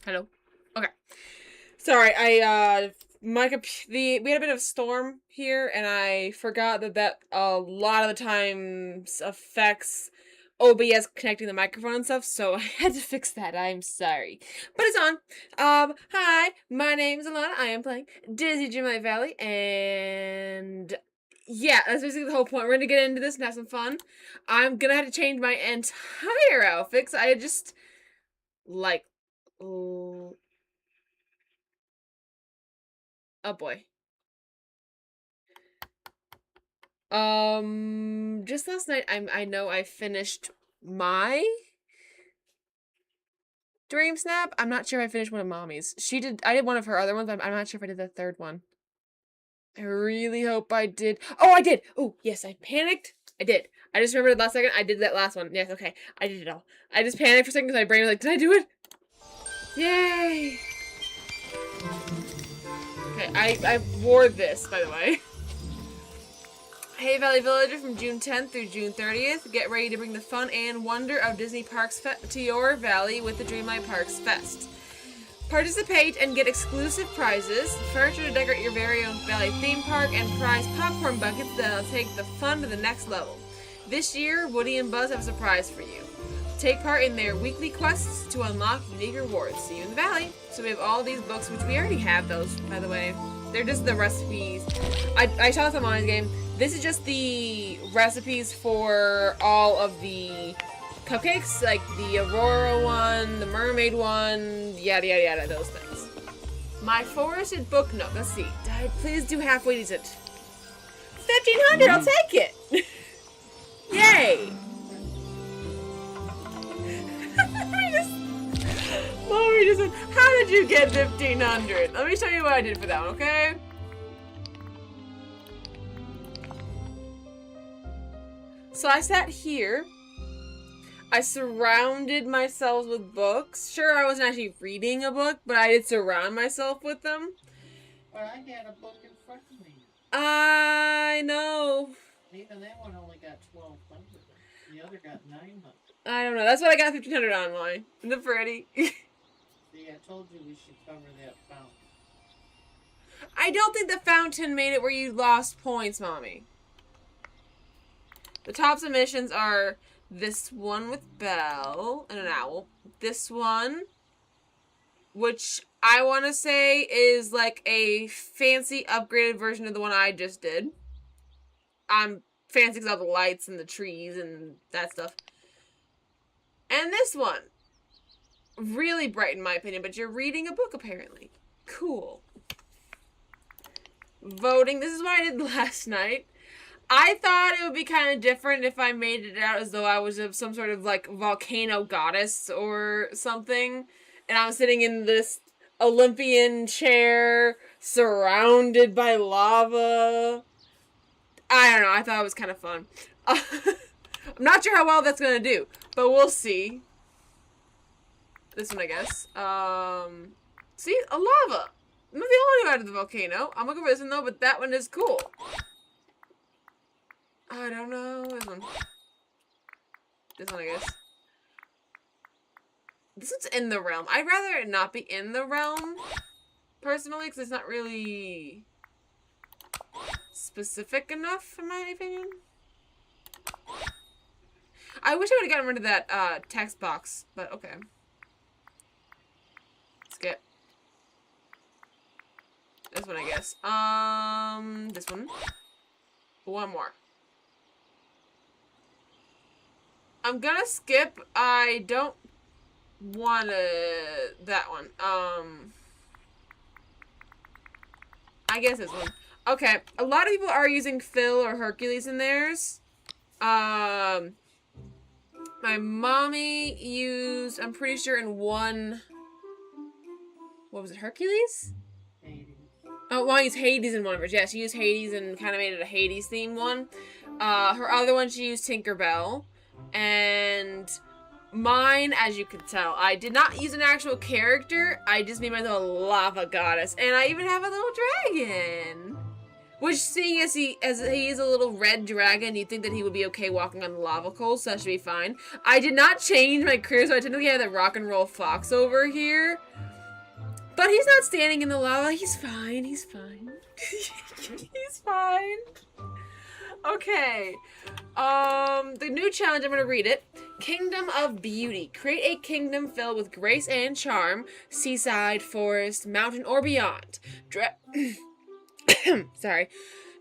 Hello. Okay. Sorry, we had a bit of a storm here, and I forgot that a lot of the times affects OBS connecting the microphone and stuff, so I had to fix that. I'm sorry. But it's on. Hi, my name is Alana. I am playing Disney Dreamlight Valley, and yeah, that's basically the whole point. We're gonna get into this and have some fun. I'm gonna have to change my entire outfit, 'cause I just, like, oh boy. Just last night, I know I finished my Dream Snap. I'm not sure if I finished one of Mommy's. I did one of her other ones, but I'm not sure if I did the third one. I really hope I did. Oh, I did! Oh, yes, I panicked. I did. I just remembered last second, I did that last one. Yes, okay. I did it all. I just panicked for a second because my brain was like, did I do it? Yay! Okay, I wore this, by the way. Hey Valley Villager, from June 10th through June 30th, get ready to bring the fun and wonder of Disney Parks to your valley with the Dreamlight Parks Fest. Participate and get exclusive prizes, furniture to decorate your very own valley theme park, and prize popcorn buckets that'll take the fun to the next level. This year, Woody and Buzz have a surprise for you. Take part in their weekly quests to unlock unique rewards. See you in the valley. So we have all these books, which we already have those, by the way. They're just the recipes. I saw this on my game. This is just the recipes for all of the cupcakes, like the Aurora one, the Mermaid one, yada yada yada, those things. My forested book note. Let's see. Please do halfway decent. 1,500. I'll take it. Yay. Mommy just said, how did you get 1,500? Let me show you what I did for that one, okay? So I sat here. I surrounded myself with books. Sure, I wasn't actually reading a book, but I did surround myself with them. But I had a book in front of me. I know. Even that one only got 1,200. The other got 900. I don't know. That's what I got 1,500 on mine. Isn't it pretty? See, I told you we should cover that fountain. I don't think the fountain made it where you lost points, Mommy. The top submissions are this one with Belle and an owl. This one, which I want to say is like a fancy upgraded version of the one I just did. I'm fancy because all the lights and the trees and that stuff. And this one, really bright in my opinion, but you're reading a book apparently. Cool. Voting. This is what I did last night. I thought it would be kind of different if I made it out as though I was some sort of like volcano goddess or something. And I was sitting in this Olympian chair surrounded by lava. I don't know. I thought it was kind of fun. I'm not sure how well that's going to do, but we'll see. This one, I guess. See? A lava. I'm not the only one out of the volcano. I'm looking for this one, though, but that one is cool. I don't know. This one. This one, I guess. This one's in the realm. I'd rather it not be in the realm, personally, because it's not really specific enough, in my opinion. I wish I would have gotten rid of that text box, but okay. Skip. This one, I guess. This one. One more. I'm gonna skip. I don't want that one. I guess this one. Okay. A lot of people are using Phil or Hercules in theirs. My mommy used, I'm pretty sure in one, what was it, Hercules? Hades. Oh, well, I used Hades in one of hers. Yeah, she used Hades and kind of made it a Hades themed one. Her other one, she used Tinkerbell. And mine, as you can tell, I did not use an actual character. I just made myself a lava goddess. And I even have a little dragon. Which, seeing as he is a little red dragon, you'd think that he would be okay walking on the lava coals, so that should be fine. I did not change my career, so I technically have the rock and roll fox over here. But he's not standing in the lava. He's fine. He's fine. He's fine. Okay. The new challenge, I'm going to read it. Kingdom of Beauty. Create a kingdom filled with grace and charm. Seaside, forest, mountain, or beyond. Sorry.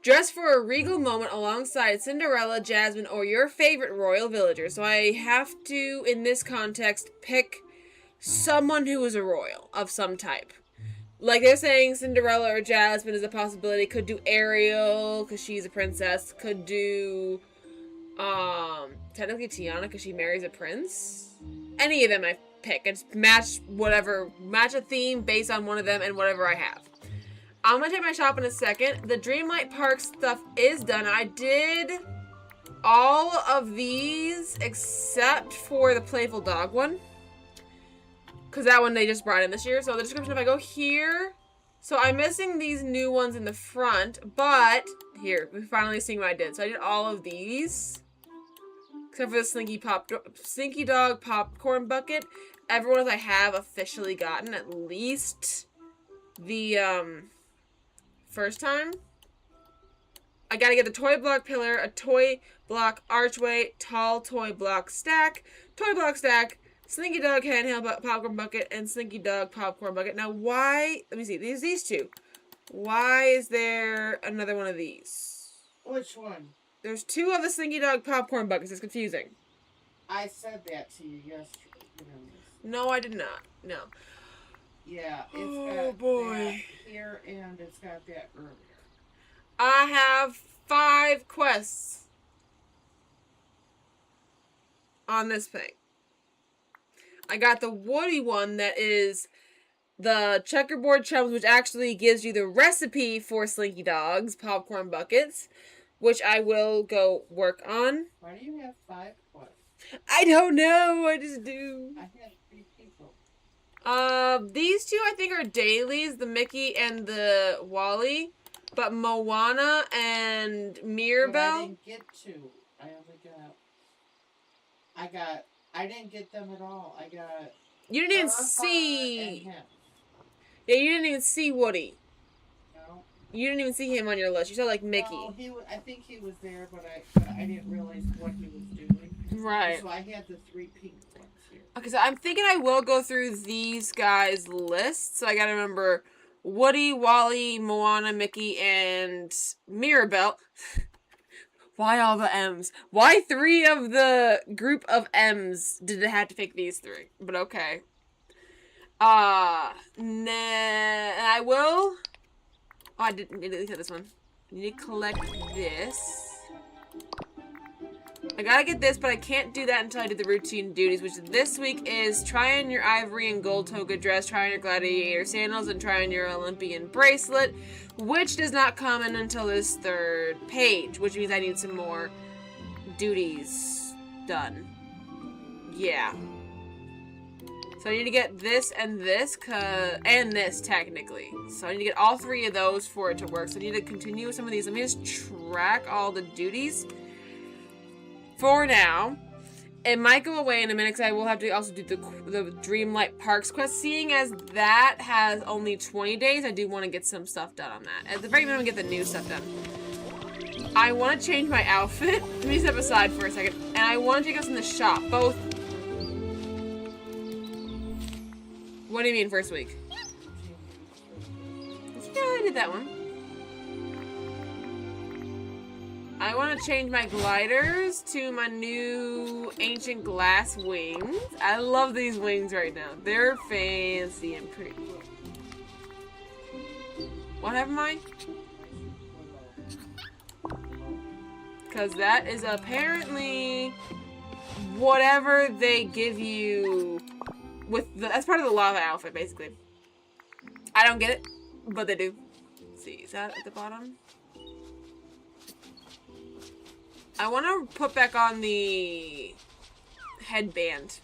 Dress for a regal moment alongside Cinderella, Jasmine, or your favorite royal villager. So I have to, in this context, pick someone who is a royal of some type. Like they're saying Cinderella or Jasmine is a possibility. Could do Ariel, because she's a princess. Could do, technically Tiana, because she marries a prince. Any of them I pick. And just match a theme based on one of them and whatever I have. I'm going to take my shop in a second. The Dreamlight Park stuff is done. I did all of these except for the Playful Dog one. Because that one they just brought in this year. So the description, if I go here. So I'm missing these new ones in the front. But here, we're finally seeing what I did. So I did all of these. Except for the Slinky Dog Popcorn Bucket. Everyone else I have officially gotten at least the first time. I gotta get the toy block pillar, a toy block archway, tall toy block stack, Slinky Dog handheld popcorn bucket, and Slinky Dog popcorn bucket. Now, why? Let me see. These two. Why is there another one of these? Which one? There's two of the Slinky Dog popcorn buckets. It's confusing. I said that to you yesterday. No, I did not. No. Yeah, it's got that here and it's got that earlier. I have 5 quests on this thing. I got the Woody one that is the checkerboard chums, which actually gives you the recipe for Slinky Dog's popcorn buckets, which I will go work on. Why do you have 5 quests? I don't know. I just do. I had 3 people. These two I think are dailies, the Mickey and the Wally, but Moana and Mirabelle. But I didn't get 2. I didn't get them at all. I got. You didn't even see. Yeah, you didn't even see Woody. No. You didn't even see him on your list. You saw like Mickey. No, I think he was there, but I didn't realize what he was doing. Right. So I had the 3 pink ones here. Okay, so I'm thinking I will go through these guys' lists. So I gotta remember Woody, Wally, Moana, Mickey, and Mirabelle. Why all the M's? Why 3 of the group of M's did it have to pick these 3? But okay. I will. Oh, I didn't delete this one. I need to collect this. I gotta get this, but I can't do that until I do the routine duties, which this week is try on your ivory and gold toga dress, try on your gladiator sandals, and try on your Olympian bracelet, which does not come in until this 3rd page, which means I need some more duties done. Yeah. So I need to get this and this, and this, technically. So I need to get all 3 of those for it to work. So I need to continue with some of these. Let me just track all the duties for now. It might go away in a minute because I will have to also do the Dreamlight Parks quest. Seeing as that has only 20 days, I do want to get some stuff done on that. At the very minimum, get the new stuff done. I want to change my outfit. Let me step aside for a second. And I want to take us in the shop. Both. What do you mean, first week? Yeah, I did that one. I want to change my gliders to my new ancient glass wings. I love these wings right now. They're fancy and pretty. What have I? Because that is apparently whatever they give you that's part of the lava outfit, basically. I don't get it, but they do. Let's see, is that at the bottom? I want to put back on the headband.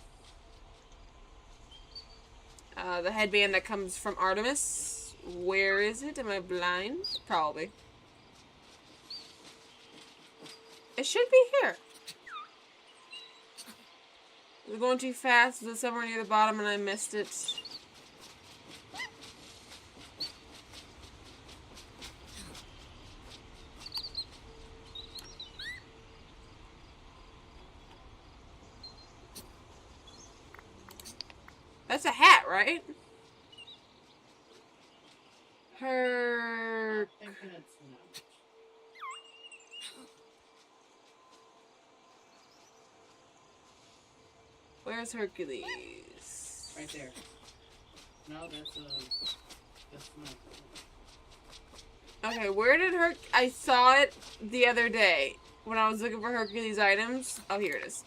The headband that comes from Artemis. Where is it? Am I blind? Probably. It should be here. We're going too fast. Was it somewhere near the bottom and I missed it? That's a hat, right? Her... I think it's not. Where's Hercules? Right there. No, that's not. Okay, where did I saw it the other day when I was looking for Hercules items. Oh, here it is.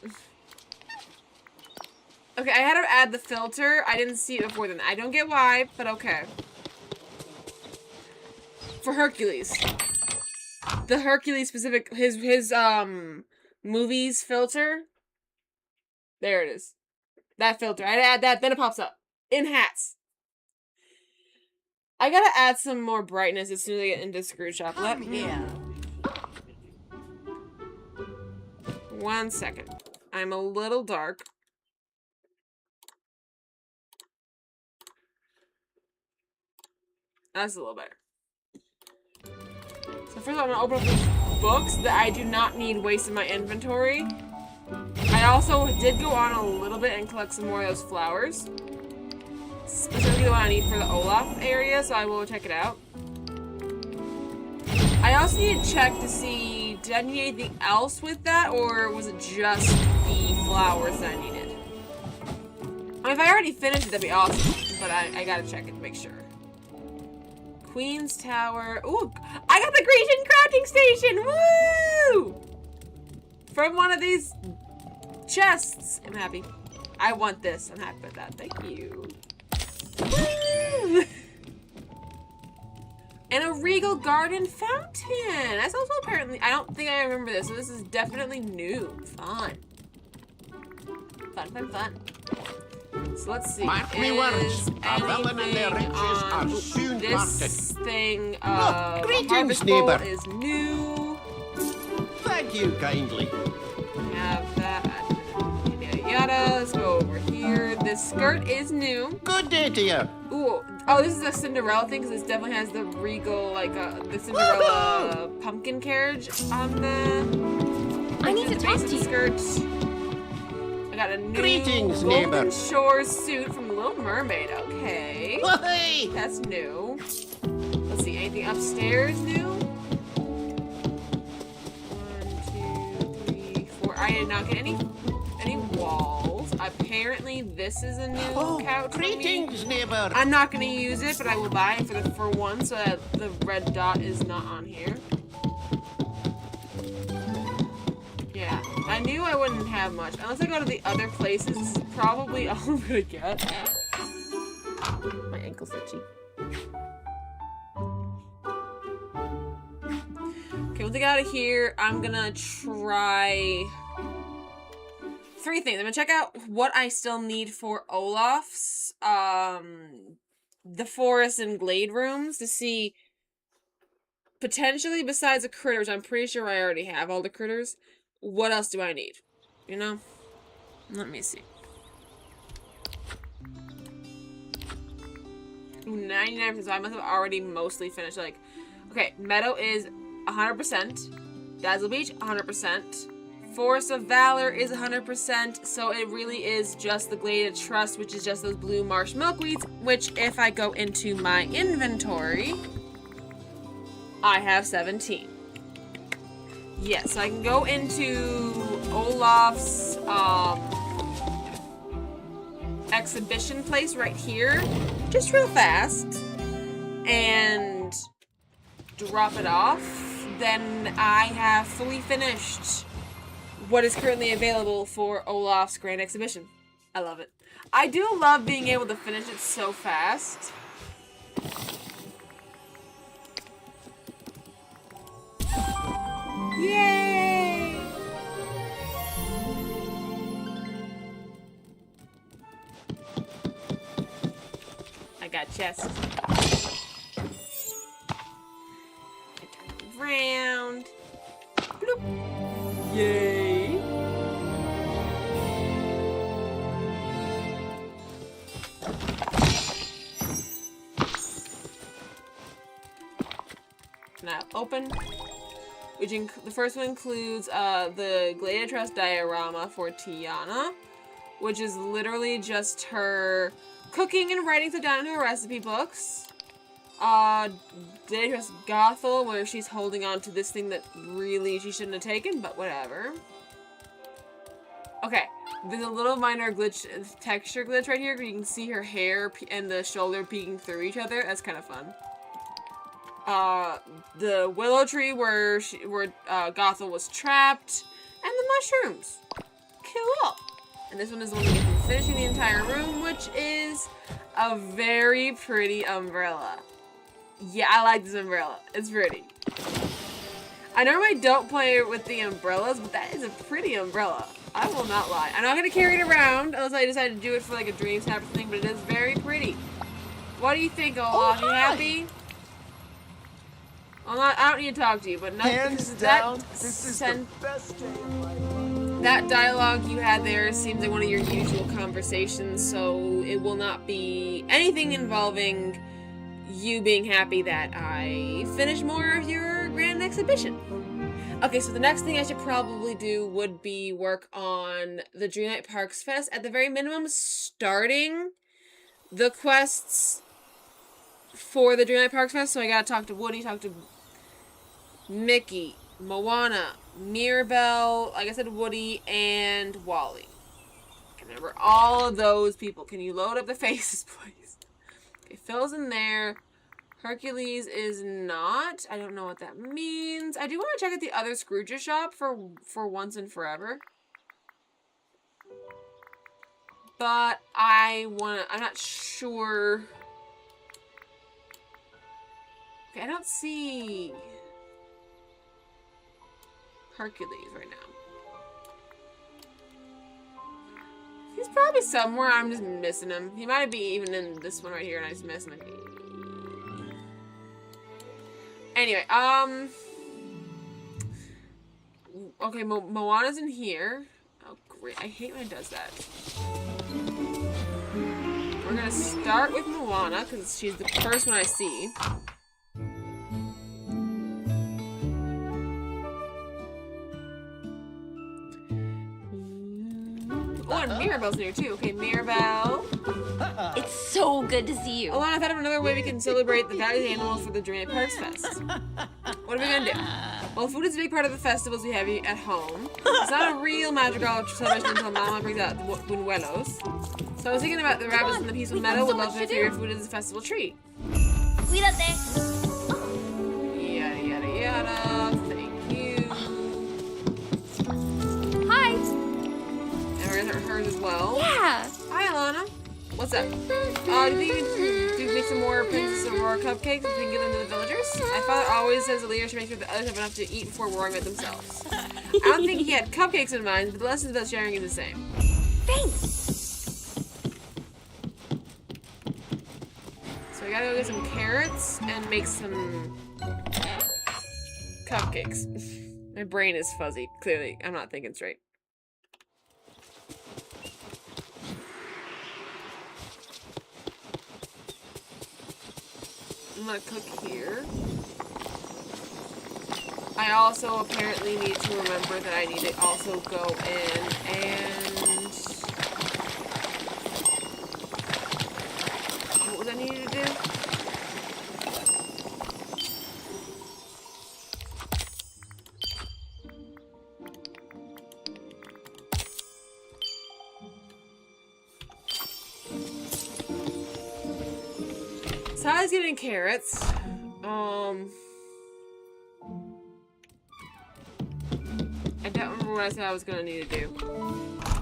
Okay, I had to add the filter. I didn't see it before then. I don't get why, but okay. For Hercules. The Hercules specific, his movies filter. There it is. That filter. I had to add that, then it pops up. In hats. I gotta add some more brightness as soon as I get into Screw Shop. Let me... Yeah. 1 second. I'm a little dark. That's a little better. So first of all, I'm gonna open up these books that I do not need wasting my inventory. I also did go on a little bit and collect some more of those flowers. Specifically the one I need for the Olaf area, so I will check it out. I also need to check to see, did I need anything else with that, or was it just the flowers that I needed? I mean, if I already finished it, that'd be awesome, but I gotta check it to make sure. Queen's Tower. Ooh, I got the Grecian crafting station! Woo! From one of these chests. I'm happy. I want this. I'm happy with that. Thank you. Woo! And a Regal Garden Fountain. That's also apparently, I don't think I remember this, so this is definitely new. Fun. Fun, fun, fun. So let's see. Mark me words, our villain and their riches are soon parted. This thing, greetings, Harvest Bowl neighbour. is new. Thank you kindly. Have that. Yada yada. Let's go over here. This skirt is new. Good day to you. Ooh. Oh, this is a Cinderella thing because this definitely has the regal, like, the Cinderella pumpkin carriage on the. I need to talk to you. Skirt. I got a new Greetings, Golden neighbor. Shores suit from The Little Mermaid. Okay. Hey! That's new. Let's see, anything upstairs new? 1, 2, 3, 4. I did not get any walls. Apparently, this is a new couch for me. Greetings, neighbor. I'm not gonna use it, but I will buy it for one, so that the red dot is not on here. Yeah, I knew I wouldn't have much. Unless I go to the other places, this is probably all I'm gonna get. My ankle's itchy. Okay, once I get out of here, I'm gonna try 3 things. I'm gonna check out what I still need for Olaf's, the forest and glade rooms to see, potentially besides the critters, I'm pretty sure I already have all the critters. What else do I need? You know? Let me see. 99%, so I must have already mostly finished, like, okay, Meadow is 100%, Dazzle Beach, 100%, Forest of Valor is 100%, so it really is just the Glade of Trust, which is just those blue marsh milkweeds, which if I go into my inventory, I have 17. Yes, so I can go into Olaf's exhibition place right here, just real fast, and drop it off. Then I have fully finished what is currently available for Olaf's Grand Exhibition. I love it. I do love being able to finish it so fast. Yay! I got chests. I turn it around. Bloop. Yay! Now open. Which the first one includes the Glade of Trust diorama for Tiana, which is literally just her cooking and writing stuff down in her recipe books. Dangerous Gothel, where she's holding on to this thing that really she shouldn't have taken, but whatever. Okay, there's a little minor glitch, texture glitch right here, where you can see her hair and the shoulder peeking through each other. That's kind of fun. The willow tree where Gothel was trapped, and the mushrooms. Cool. And this one is the one that gets me finishing the entire room, which is a very pretty umbrella. Yeah, I like this umbrella. It's pretty. I normally don't play with the umbrellas, but that is a pretty umbrella. I will not lie. I'm not going to carry it around unless I decide to do it for like a dream snap thing, but it is very pretty. What do you think, Alana? You happy? I don't need to talk to you, but Hands down, this is the best day of my life. That dialogue you had there seems like one of your usual conversations, so it will not be anything involving you being happy that I finish more of your grand exhibition. Okay, so the next thing I should probably do would be work on the Dreamlight Parks Fest. At the very minimum, starting the quests for the Dreamlight Parks Fest. So I gotta talk to Woody, talk to Mickey, Moana, Mirabelle, like I said, Woody, and Wally. Remember all of those people. Can you load up the faces, please? Okay, Phil's in there. Hercules is not. I don't know what that means. I do want to check out the other Scrooge's shop for once and forever. But I'm not sure. Okay, I don't see Hercules right now. He's probably somewhere. I'm just missing him. He might be even in this one right here, and I just miss him. Anyway, okay, Moana's in here. Oh, great. I hate when it does that. We're gonna start with Moana, because she's the first one I see. Oh, and Mirabelle's in here, too. Okay, Mirabelle. It's so good to see you. Alana, I thought of another way we can celebrate the valued animals for the Dreamlight Parks Fest. What are we gonna do? Well, food is a big part of the festivals we have at home. It's not a real magical celebration until Mama brings out the buñuelos. So I was thinking about the rabbits in the peaceful meadow would love their favorite food as a festival treat. Cuídate. Yada, yada, yada. Thank you. Hi. And we're gonna hers as well. Yeah. Hi, Alana. What's up? Do you think you can make some more Princess Aurora cupcakes so we can give them to the villagers? My father always says the leaders should make sure the others have enough to eat before worrying about themselves. I don't think he had cupcakes in mind, but the lessons about sharing are the same. Thanks. So I gotta go get some carrots and make some cupcakes. My brain is fuzzy. Clearly, I'm not thinking straight. I'm gonna cook here. I also apparently need to remember that I need to also go in and... What was I needing to do? So I was getting carrots. I don't remember what I said I was gonna need to do.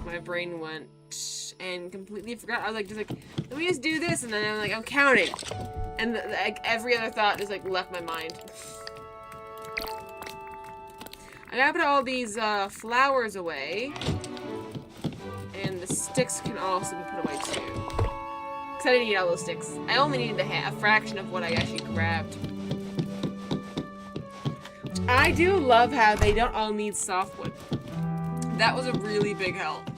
My brain went and completely forgot. I was like, let me just do this, and then I'm like, I'm counting, and like every other thought just like left my mind. I gotta put all these flowers away, and the sticks can also be put away too. Because I didn't need all those sticks. I only needed a fraction of what I actually grabbed. I do love how they don't all need softwood. That was a really big help.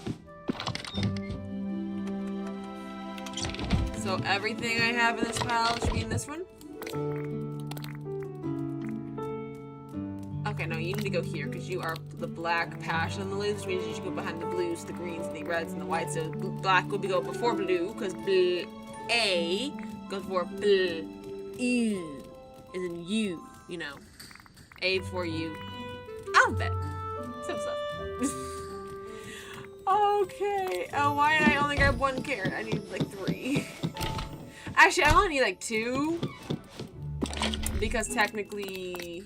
So everything I have in this pile should be in this one. Okay, no, you need to go here because you are the black passion lilies, which means you should go behind the blues, the greens, the reds, and the whites. So black would be go before blue because blue. A goes for bl, ew, as in you, you know. A for you. Alphabet. Some stuff. Okay. Oh, why did I only grab 1 carrot? I need like 3. Actually, I only need like 2. Because technically,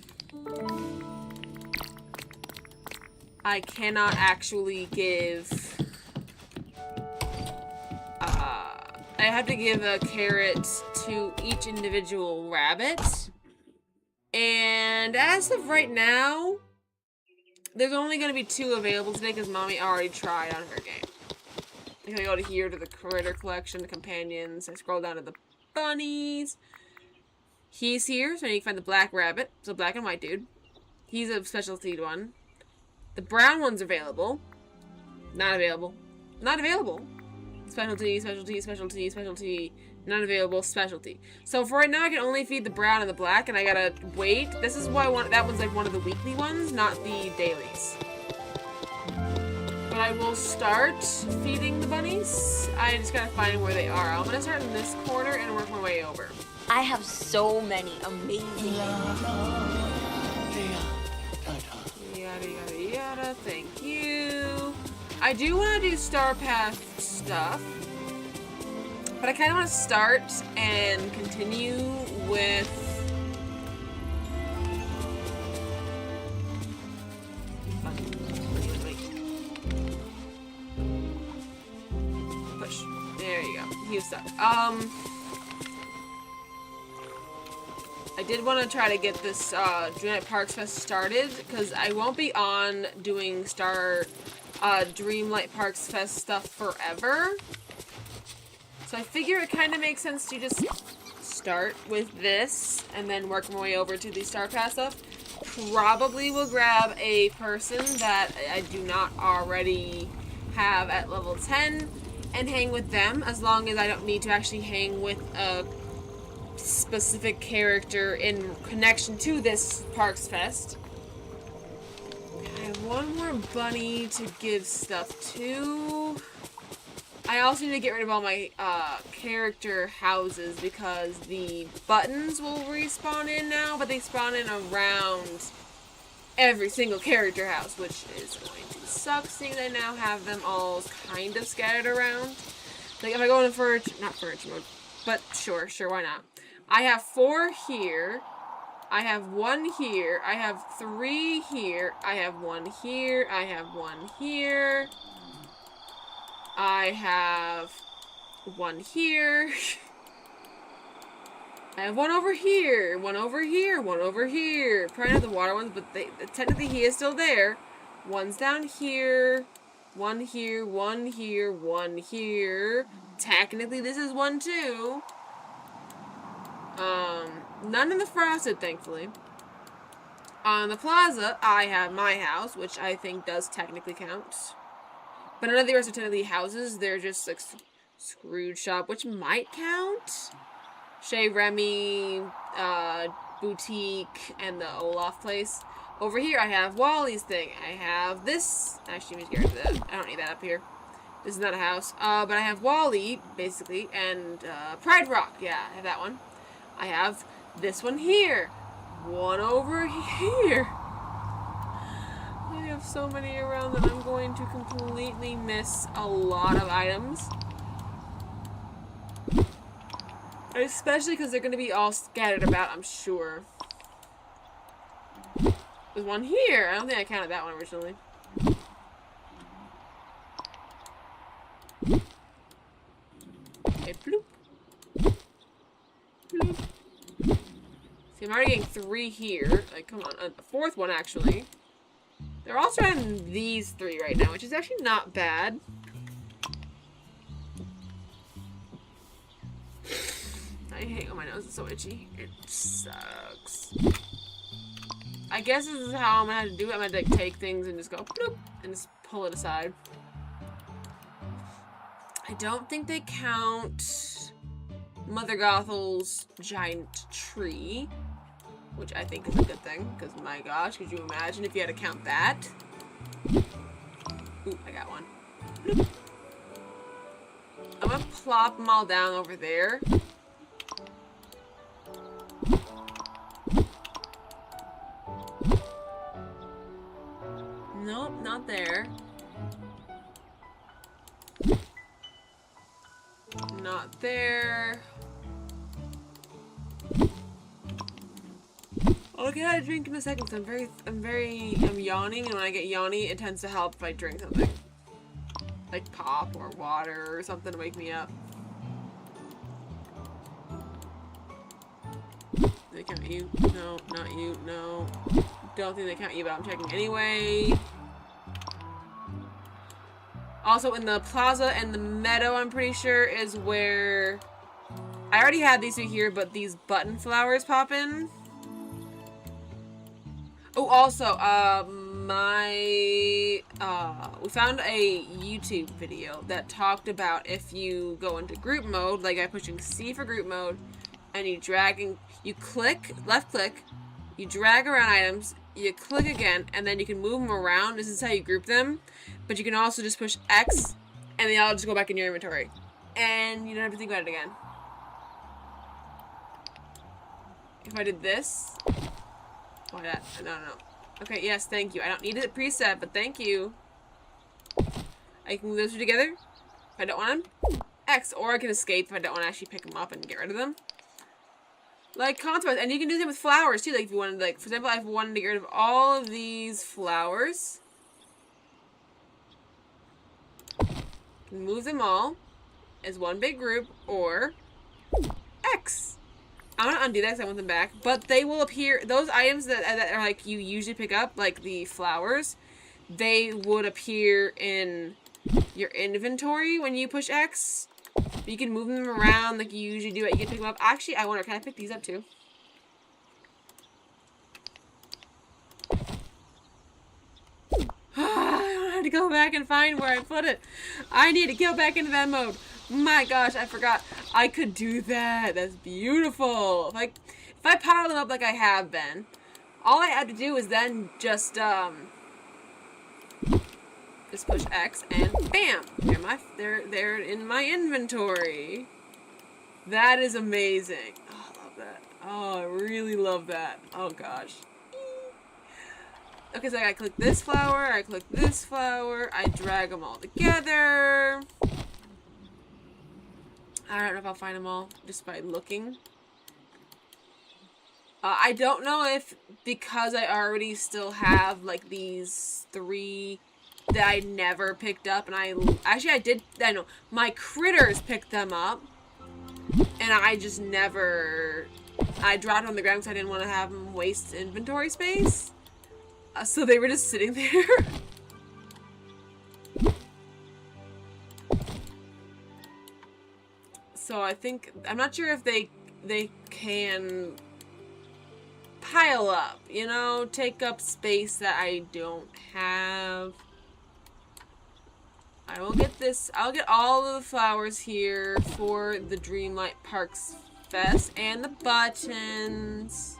I cannot actually give. I have to give a carrot to each individual rabbit. And as of right now, there's only going to be 2 available today because Mommy already tried on her game. I'm going to go to here to the critter collection, the companions. I scroll down to the bunnies. He's here, so you can find the black rabbit. So black and white dude. He's a specialty one. The brown one's available. Not available. Not available. Specialty, specialty, specialty, specialty. Not available, specialty. So for right now, I can only feed the brown and the black, and I gotta wait. This is why that one's like one of the weekly ones, not the dailies. But I will start feeding the bunnies. I just gotta find where they are. I'm gonna start in this corner and work my way over. I have so many amazing Yada, yada, yada. Thank you. I do want to do Star Path stuff. But I kind of want to start and continue with... Push. There you go. He was stuck. I did want to try to get this Dreamlight Parks Fest started, because I won't be on doing Dreamlight Parks Fest stuff forever. So I figure it kind of makes sense to just start with this and then work my way over to the Star Pass stuff. Probably will grab a person that I do not already have at level 10 and hang with them, as long as I don't need to actually hang with a specific character in connection to this Parks Fest. I have 1 more bunny to give stuff to. I also need to get rid of all my character houses because the buttons will respawn in now, but they spawn in around every single character house, which is going to suck, seeing I now have them all kind of scattered around. Like if I go into not furniture mode, but sure, why not? I have 4 here. I have 1 here. I have 3 here. I have 1 here. I have 1 here. I have 1 here. I have 1 over here. 1 over here. 1 over here. Probably not the water ones, but technically he is still there. 1's down here. 1 here. 1 here. 1 here. Technically this is 1 too. None in the frosted, thankfully. On the plaza, I have my house, which I think does technically count. But none of the rest are technically houses. They're just like Scrooge shop, which might count. Chez Remy, boutique, and the Olaf place. Over here, I have Wally's thing. I have this. Actually, let me get rid of that. I don't need that up here. This is not a house. But I have Wally, basically, and Pride Rock. Yeah, I have that one. I have this one here. 1 over here. I have so many around that I'm going to completely miss a lot of items. Especially because they're going to be all scattered about, I'm sure. There's 1 here. I don't think I counted that one originally. Okay, bloop. Bloop. See, I'm already getting 3 here. Like, come on. A 4th one, actually. They're also on these 3 right now, which is actually not bad. I hate, oh my nose is so itchy. It sucks. I guess this is how I'm gonna have to do it. I'm gonna like take things and just go bloop and just pull it aside. I don't think they count Mother Gothel's giant tree, which I think is a good thing, because my gosh, could you imagine if you had to count that? Ooh, I got 1. Bloop. I'm gonna plop them all down over there. Nope, not there. Not there. I'll get a drink in a second because I'm yawning, and when I get yawny, it tends to help if I drink something. Like pop or water or something to wake me up. They count you? No, not you. No. Don't think they count you, but I'm checking anyway. Also, in the plaza and the meadow, I'm pretty sure, is where... I already had these two here, but these button flowers pop in. Oh, also, we found a YouTube video that talked about if you go into group mode, like I'm pushing C for group mode, and you click, left click, you drag around items, you click again, and then you can move them around. This is how you group them. But you can also just push X, and they all just go back in your inventory. And you don't have to think about it again. If I did this... Why that? No. Okay, yes, thank you. I don't need it preset, but thank you. I can move those two together if I don't want them. X, or I can escape if I don't want to actually pick them up and get rid of them. Like consequence, and you can do that with flowers too. Like if you wanted, like for example, I've wanted to get rid of all of these flowers. Move them all as one big group, or X. I'm gonna undo that because I want them back, but they will appear. Those items that are like you usually pick up, like the flowers, they would appear in your inventory when you push X. You can move them around like you usually do. You can pick them up. Actually, I wonder, can I pick these up too? I don't have to go back and find where I put it. I need to go back into that mode. My gosh, I forgot. I could do that. That's beautiful. If I pile them up like I have been, all I have to do is then just push X and bam! They're in my inventory. That is amazing. Oh, I love that. Oh, I really love that. Oh gosh. Okay, so I click this flower, I click this flower, I drag them all together. I don't know if I'll find them all just by looking. I don't know if, because I already still have like these 3 that I never picked up, and I know my critters picked them up, and I just never, I dropped them on the ground because I didn't want to have them waste inventory space. So they were just sitting there. So I think, I'm not sure if they can pile up, you know, take up space that I don't have. I will get this, I'll get all of the flowers here for the Dreamlight Parks Fest and the buttons.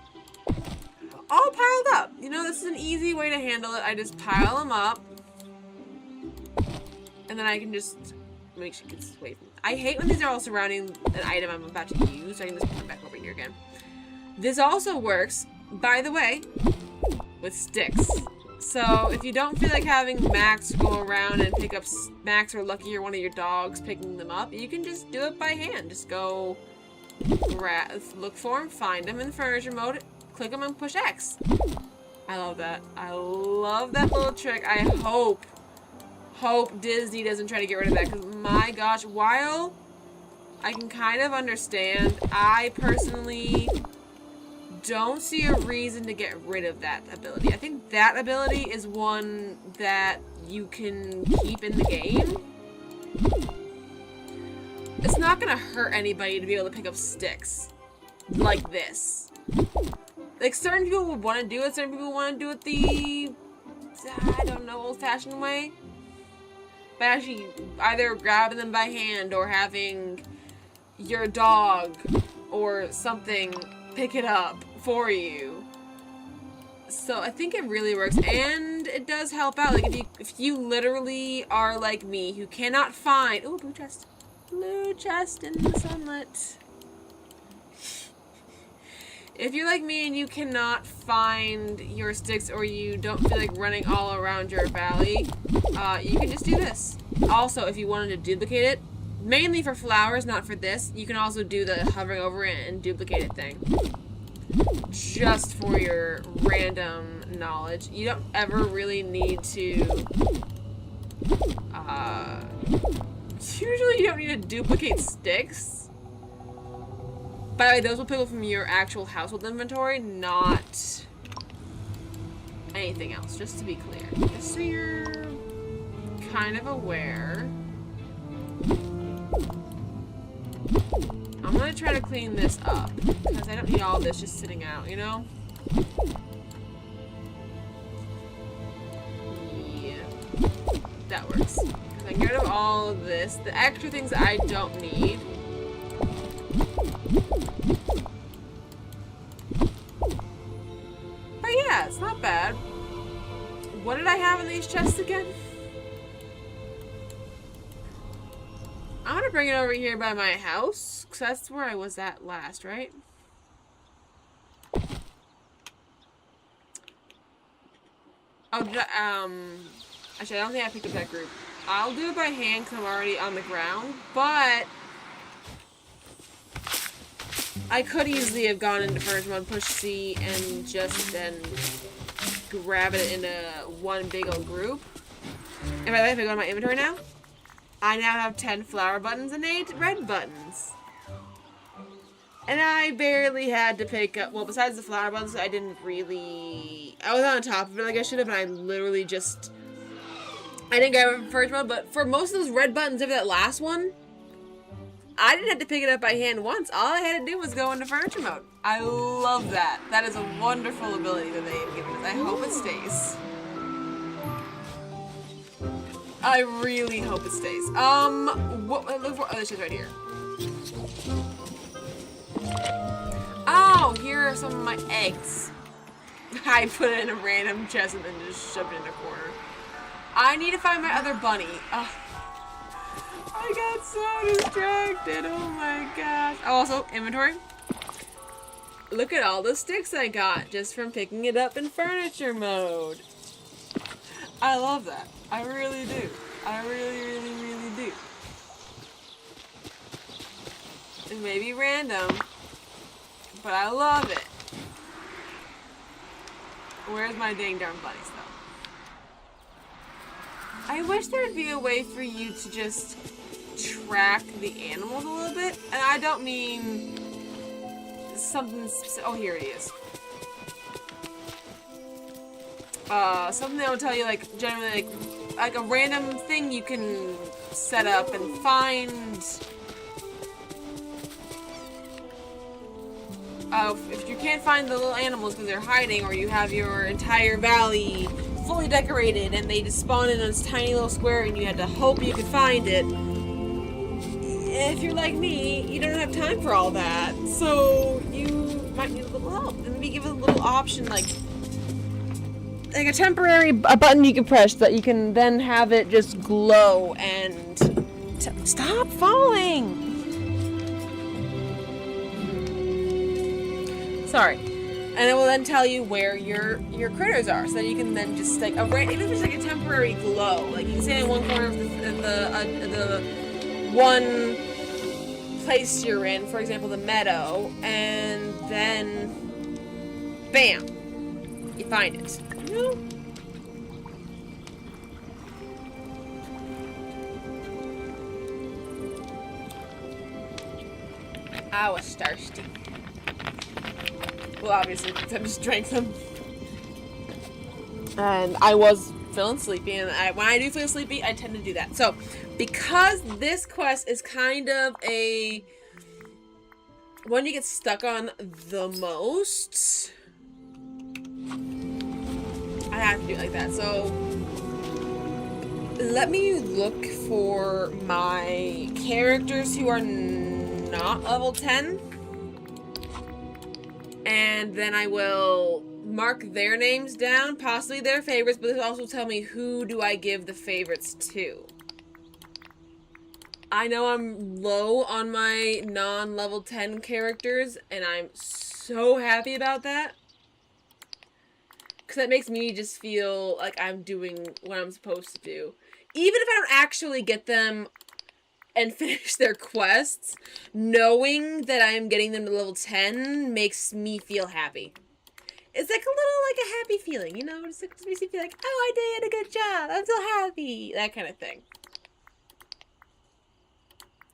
All piled up. You know, this is an easy way to handle it. I just pile them up. And then I can just make sure it gets away from me. I hate when these are all surrounding an item I'm about to use. So I can just put it back over here again. This also works, by the way, with sticks. So if you don't feel like having Max go around and pick up Max or Lucky or one of your dogs picking them up, you can just do it by hand. Just go look for them, find them in furniture mode, click them and push X. I love that. I love that little trick. I hope Disney doesn't try to get rid of that, because my gosh, while I can kind of understand, I personally don't see a reason to get rid of that ability. I think that ability is one that you can keep in the game. It's not gonna hurt anybody to be able to pick up sticks like this. Like, certain people would want to do it, certain people want to do it the, I don't know, old-fashioned way. But actually, either grabbing them by hand or having your dog or something pick it up for you. So I think it really works, and it does help out. Like, if you literally are like me, who cannot find, ooh, blue chest. Blue chest in the sunlit. If you're like me and you cannot find your sticks or you don't feel like running all around your valley, you can just do this. Also, if you wanted to duplicate it, mainly for flowers, not for this, you can also do the hovering over it and duplicate it thing. Just for your random knowledge. You don't ever really need to... usually you don't need to duplicate sticks. By the way, those will pick up from your actual household inventory, not anything else, just to be clear. Just so you're kind of aware. I'm gonna try to clean this up, because I don't need all this just sitting out, you know? Yeah. That works. Because I can get rid of all of this. The extra things I don't need. But yeah, it's not bad. What did I have in these chests again? I'm gonna bring it over here by my house, because that's where I was at last, right? Oh, did I, actually, I don't think I picked up that group. I'll do it by hand, because I'm already on the ground, but I could easily have gone into first mode, push C, and just then grab it in a one big old group. And by the way, if I go to my inventory now, I now have 10 flower buttons and 8 red buttons. And I barely had to pick up, well, besides the flower buttons, I didn't really, I was on top of it like I should have, and I literally just, I didn't grab it from first mode, but for most of those red buttons, except for that last one, I didn't have to pick it up by hand once. All I had to do was go into furniture mode. I love that. That is a wonderful ability that they have given us. I hope it stays. I really hope it stays. Look for other shit right here. Oh, here are some of my eggs. I put it in a random chest and then just shoved it in a corner. I need to find my other bunny. I got so distracted. Oh my gosh. Oh, also, inventory. Look at all the sticks I got just from picking it up in furniture mode. I love that. I really do. I really, really, really do. It may be random, but I love it. Where's my dang darn bunnies, though? I wish there would be a way for you to just track the animals a little bit. And I don't mean something... Oh, here it is. Something that will tell you, like, generally, like a random thing you can set up and find. If you can't find the little animals because they're hiding, or you have your entire valley fully decorated and they just spawn in this tiny little square and you had to hope you could find it. If you're like me, you don't have time for all that, so you might need a little help. And maybe give it a little option, like a temporary button you can press that you can then have it just glow and stop falling. Sorry. And it will then tell you where your critters are, so that you can then just like even if it's like a temporary glow, like you can stand in one corner of the one place you're in, for example, the meadow, and then bam, you find it. You know? I was thirsty. Well, obviously, because I just drank them. And I was feeling sleepy, and when I do feel sleepy, I tend to do that. So, because this quest is kind of a one you get stuck on the most, I have to do it like that. So, let me look for my characters who are not level 10. And then I will mark their names down, possibly their favorites, but this will also tell me who do I give the favorites to. I know I'm low on my non-level 10 characters, and I'm so happy about that. Because that makes me just feel like I'm doing what I'm supposed to do. Even if I don't actually get them and finish their quests, knowing that I am getting them to level 10 makes me feel happy. It's like a little, like, a happy feeling, you know? Just makes me feel like, oh, I did a good job. I'm so happy. That kind of thing.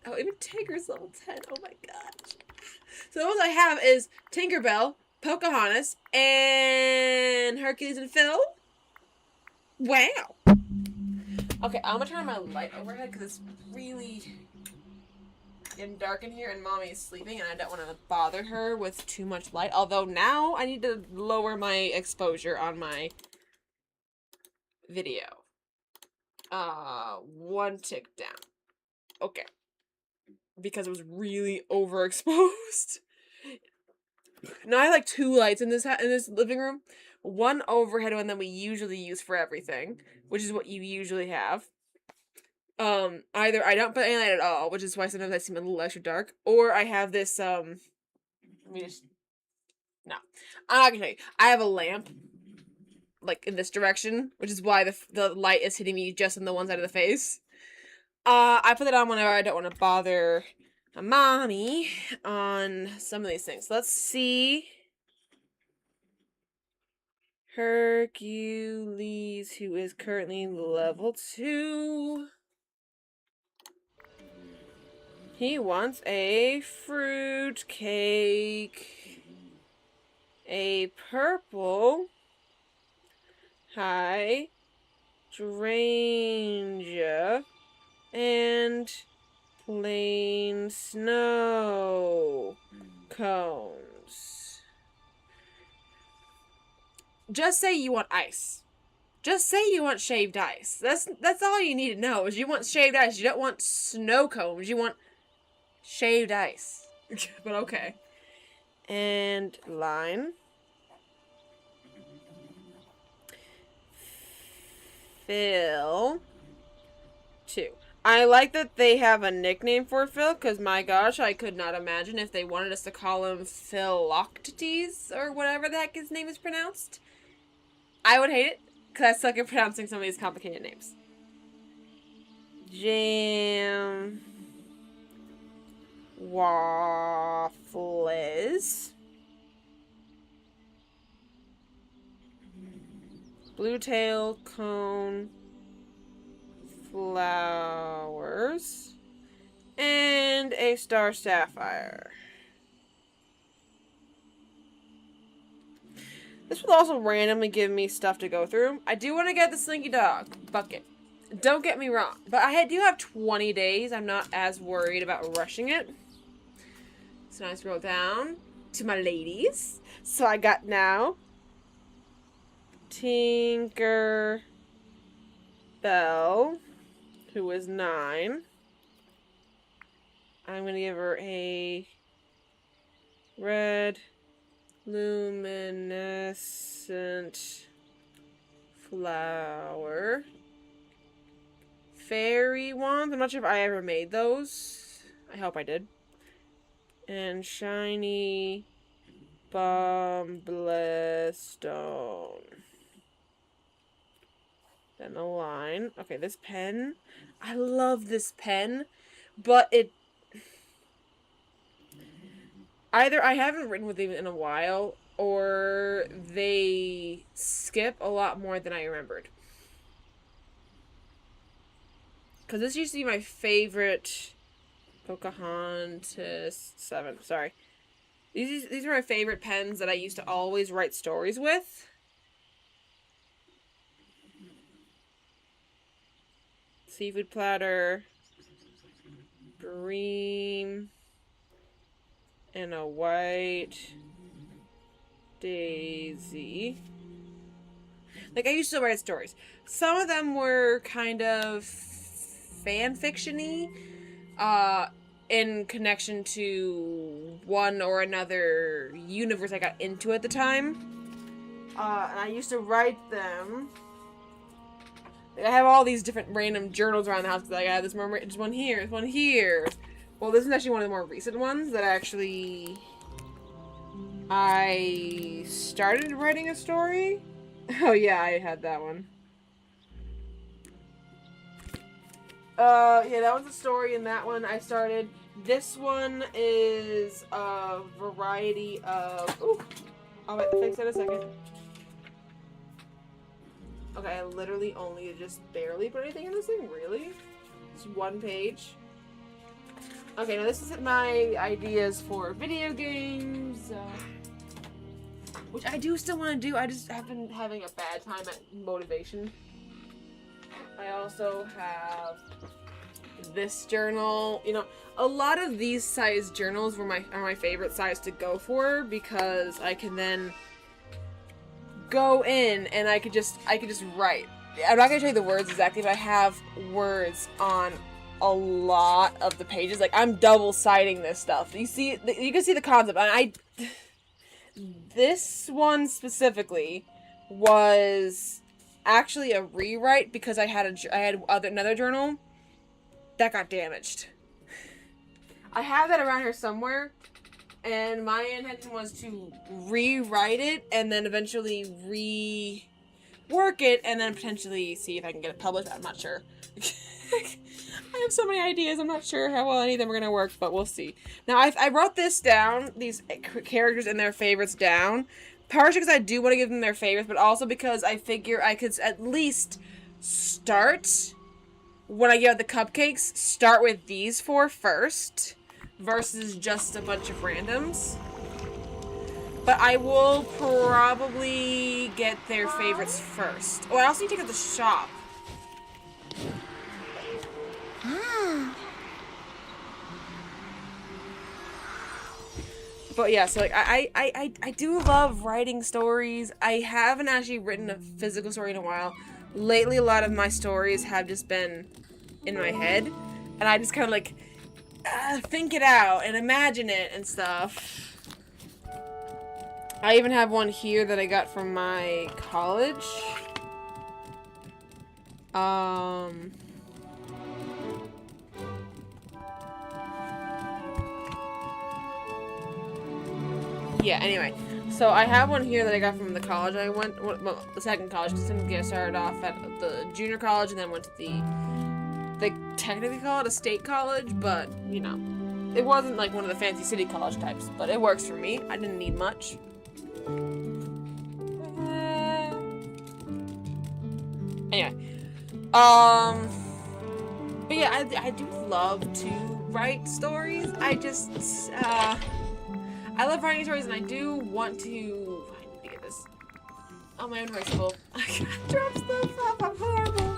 Oh, even Tinker's level 10. Oh my gosh. So the ones I have is Tinkerbell, Pocahontas, and Hercules and Phil. Wow. Okay, I'm gonna turn on my light overhead because it's really getting dark in here and Mommy is sleeping and I don't want to bother her with too much light. Although now I need to lower my exposure on my video. One tick down. Okay. Because it was really overexposed. Now I have like 2 lights in this living room. One overhead one that we usually use for everything, which is what you usually have. Either I don't put any light at all, which is why sometimes I seem a little extra dark, or I have this let me just no. I'm not gonna show you. I have a lamp like in this direction, which is why the light is hitting me just on the one side of the face. I put it on whenever I don't want to bother my mommy on some of these things. Let's see. Hercules, who is currently level 2. He wants a fruit cake. A purple hydrangea. And plain snow cones. Just say you want ice. Just say you want shaved ice. That's all you need to know is you want shaved ice. You don't want snow cones. You want shaved ice. But okay. And line. Phil. 2. I like that they have a nickname for Phil, because my gosh, I could not imagine if they wanted us to call him Philoctetes, or whatever the heck his name is pronounced. I would hate it, because I suck at pronouncing some of these complicated names. Jam. Waffles. Blue tail cone. Flowers. And a star sapphire. This will also randomly give me stuff to go through. I do want to get the Slinky Dog bucket. Don't get me wrong. But I do have 20 days. I'm not as worried about rushing it. So now I scroll down to my ladies. So I got now Tinker Bell, who is 9. I'm going to give her a red luminescent flower. Fairy wands. I'm not sure if I ever made those. I hope I did. And shiny bombless stone. Then the line. Okay, this pen. I love this pen, but it... either I haven't written with them in a while, or they skip a lot more than I remembered. Because this used to be my favorite Pocahontas 7. Sorry. These are my favorite pens that I used to always write stories with. Seafood platter. Dream. And a white daisy. Like, I used to write stories. Some of them were kind of fan fiction-y, in connection to one or another universe I got into at the time. And I used to write them I have all these different random journals around the house. Like I have this one here, this one here. Well, this is actually one of the more recent ones that I started writing a story. Oh yeah, I had that one. Yeah, that was a story, and that one I started. This one is a variety of... Ooh! I'll fix that in a second. Okay, I literally only just barely put anything in this thing, really? Just one page. Okay, now this is my ideas for video games, which I do still want to do. I just have been having a bad time at motivation. I also have this journal. You know, a lot of these size journals are my favorite size to go for because I can then go in and I could just write. I'm not gonna tell you the words exactly, but I have words on a lot of the pages. Like I'm double-siding this stuff. You can see the concept. This one specifically was actually a rewrite because I had another journal that got damaged. I have that around here somewhere, and my intention was to rewrite it and then eventually rework it and then potentially see if I can get it published. I'm not sure. I have so many ideas. I'm not sure how well any of them are going to work, but we'll see. Now, I wrote this down, these characters and their favorites down, partially because I do want to give them their favorites, but also because I figure I could at least start, when I get out the cupcakes, start with these 4 first, versus just a bunch of randoms. But I will probably get their favorites first. Oh, I also need to go to the shop. But yeah, so like I do love writing stories. I haven't actually written a physical story in a while. Lately, a lot of my stories have just been in my head, and I just kind of like think it out and imagine it and stuff. I even have one here that I got from my college. Yeah, anyway. So I have one here that I got from the college I went, well, the second college, because I didn't get started off at the junior college and then went to they technically call it a state college, but, you know, it wasn't like one of the fancy city college types, but it works for me. I didn't need much. Anyway. But yeah, I do love to write stories. I love writing stories, and I do want to... I need to get this. Oh, my inventory's full. I gotta drop stuff off. I'm horrible.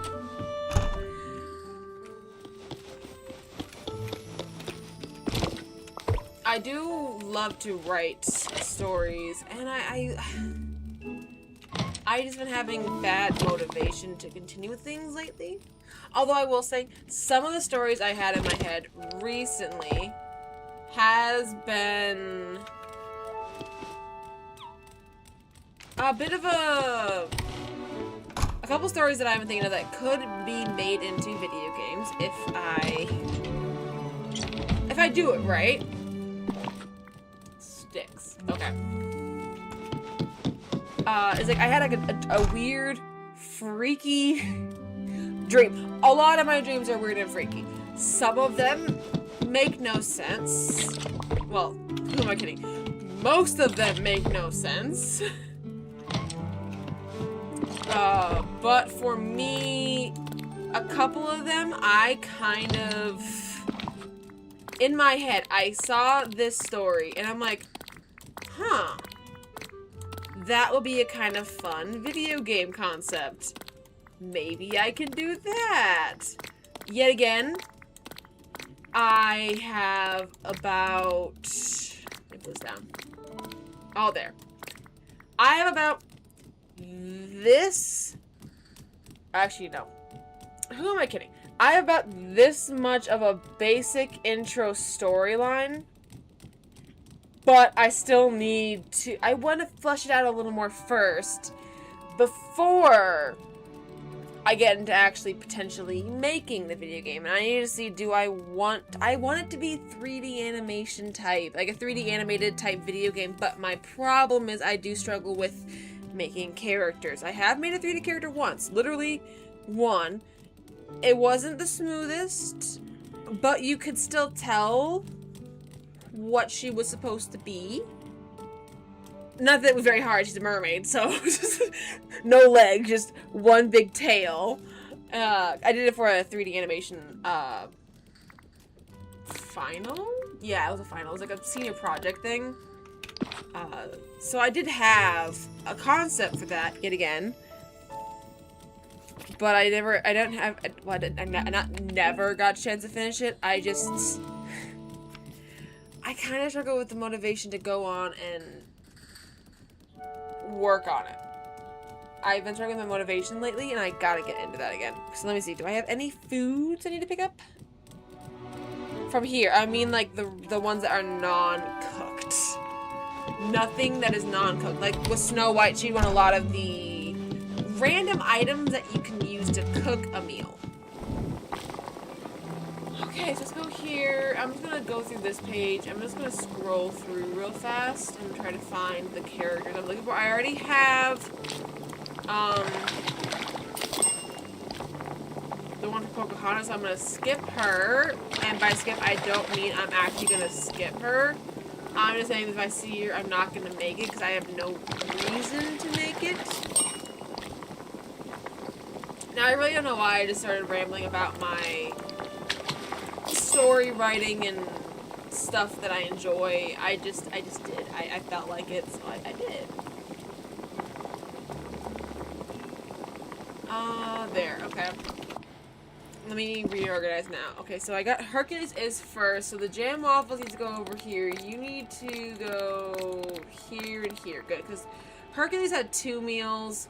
I do love to write stories, and I just been having bad motivation to continue with things lately. Although I will say, some of the stories I had in my head recently has been a bit of a couple stories that I've been thinking of that could be made into video games if I do it right. Sticks. Okay. It's like I had like a weird, freaky dream. A lot of my dreams are weird and freaky. Some of them make no sense. Well, who am I kidding? Most of them make no sense. But for me, a couple of them, I kind of... In my head, I saw this story, and I'm like, huh. That would be a kind of fun video game concept. Maybe I can do that. Yet again, I have about... Let me put this down. Oh, there. I have about this... Actually, no. Who am I kidding? I have about this much of a basic intro storyline. But I still need to... I want to flesh it out a little more first before I get into actually potentially making the video game, and I need to see, I want it to be 3D animation type, like a 3D animated type video game, but my problem is I do struggle with making characters. I have made a 3D character once, literally one. It wasn't the smoothest, but you could still tell what she was supposed to be. Not that it was very hard, she's a mermaid, so no legs, just one big tail. I did it for a 3D animation, final? Yeah, it was a final. It was like a senior project thing. So I did have a concept for that, yet again. But I never got a chance to finish it. I kind of struggle with the motivation to go on and work on it. I've been struggling with my motivation lately, and I gotta get into that again. So let me see. Do I have any foods I need to pick up? From here. I mean, like, the ones that are non-cooked. Nothing that is non-cooked. Like, with Snow White, she'd want a lot of the random items that you can use to cook a meal. Okay, so let's go here. I'm just gonna go through this page. I'm just gonna scroll through real fast and try to find the characters I'm looking for. I already have, the one for Pocahontas, so I'm gonna skip her. And by skip, I don't mean I'm actually gonna skip her. I'm just saying if I see her, I'm not gonna make it because I have no reason to make it. Now, I really don't know why I just started rambling about my story writing and stuff that I enjoy. I just did. I felt like it, so I did. There, okay. Let me reorganize now. Okay, so I got Hercules is first, so the jam waffles need to go over here. You need to go here and here. Good, because Hercules had 2 meals.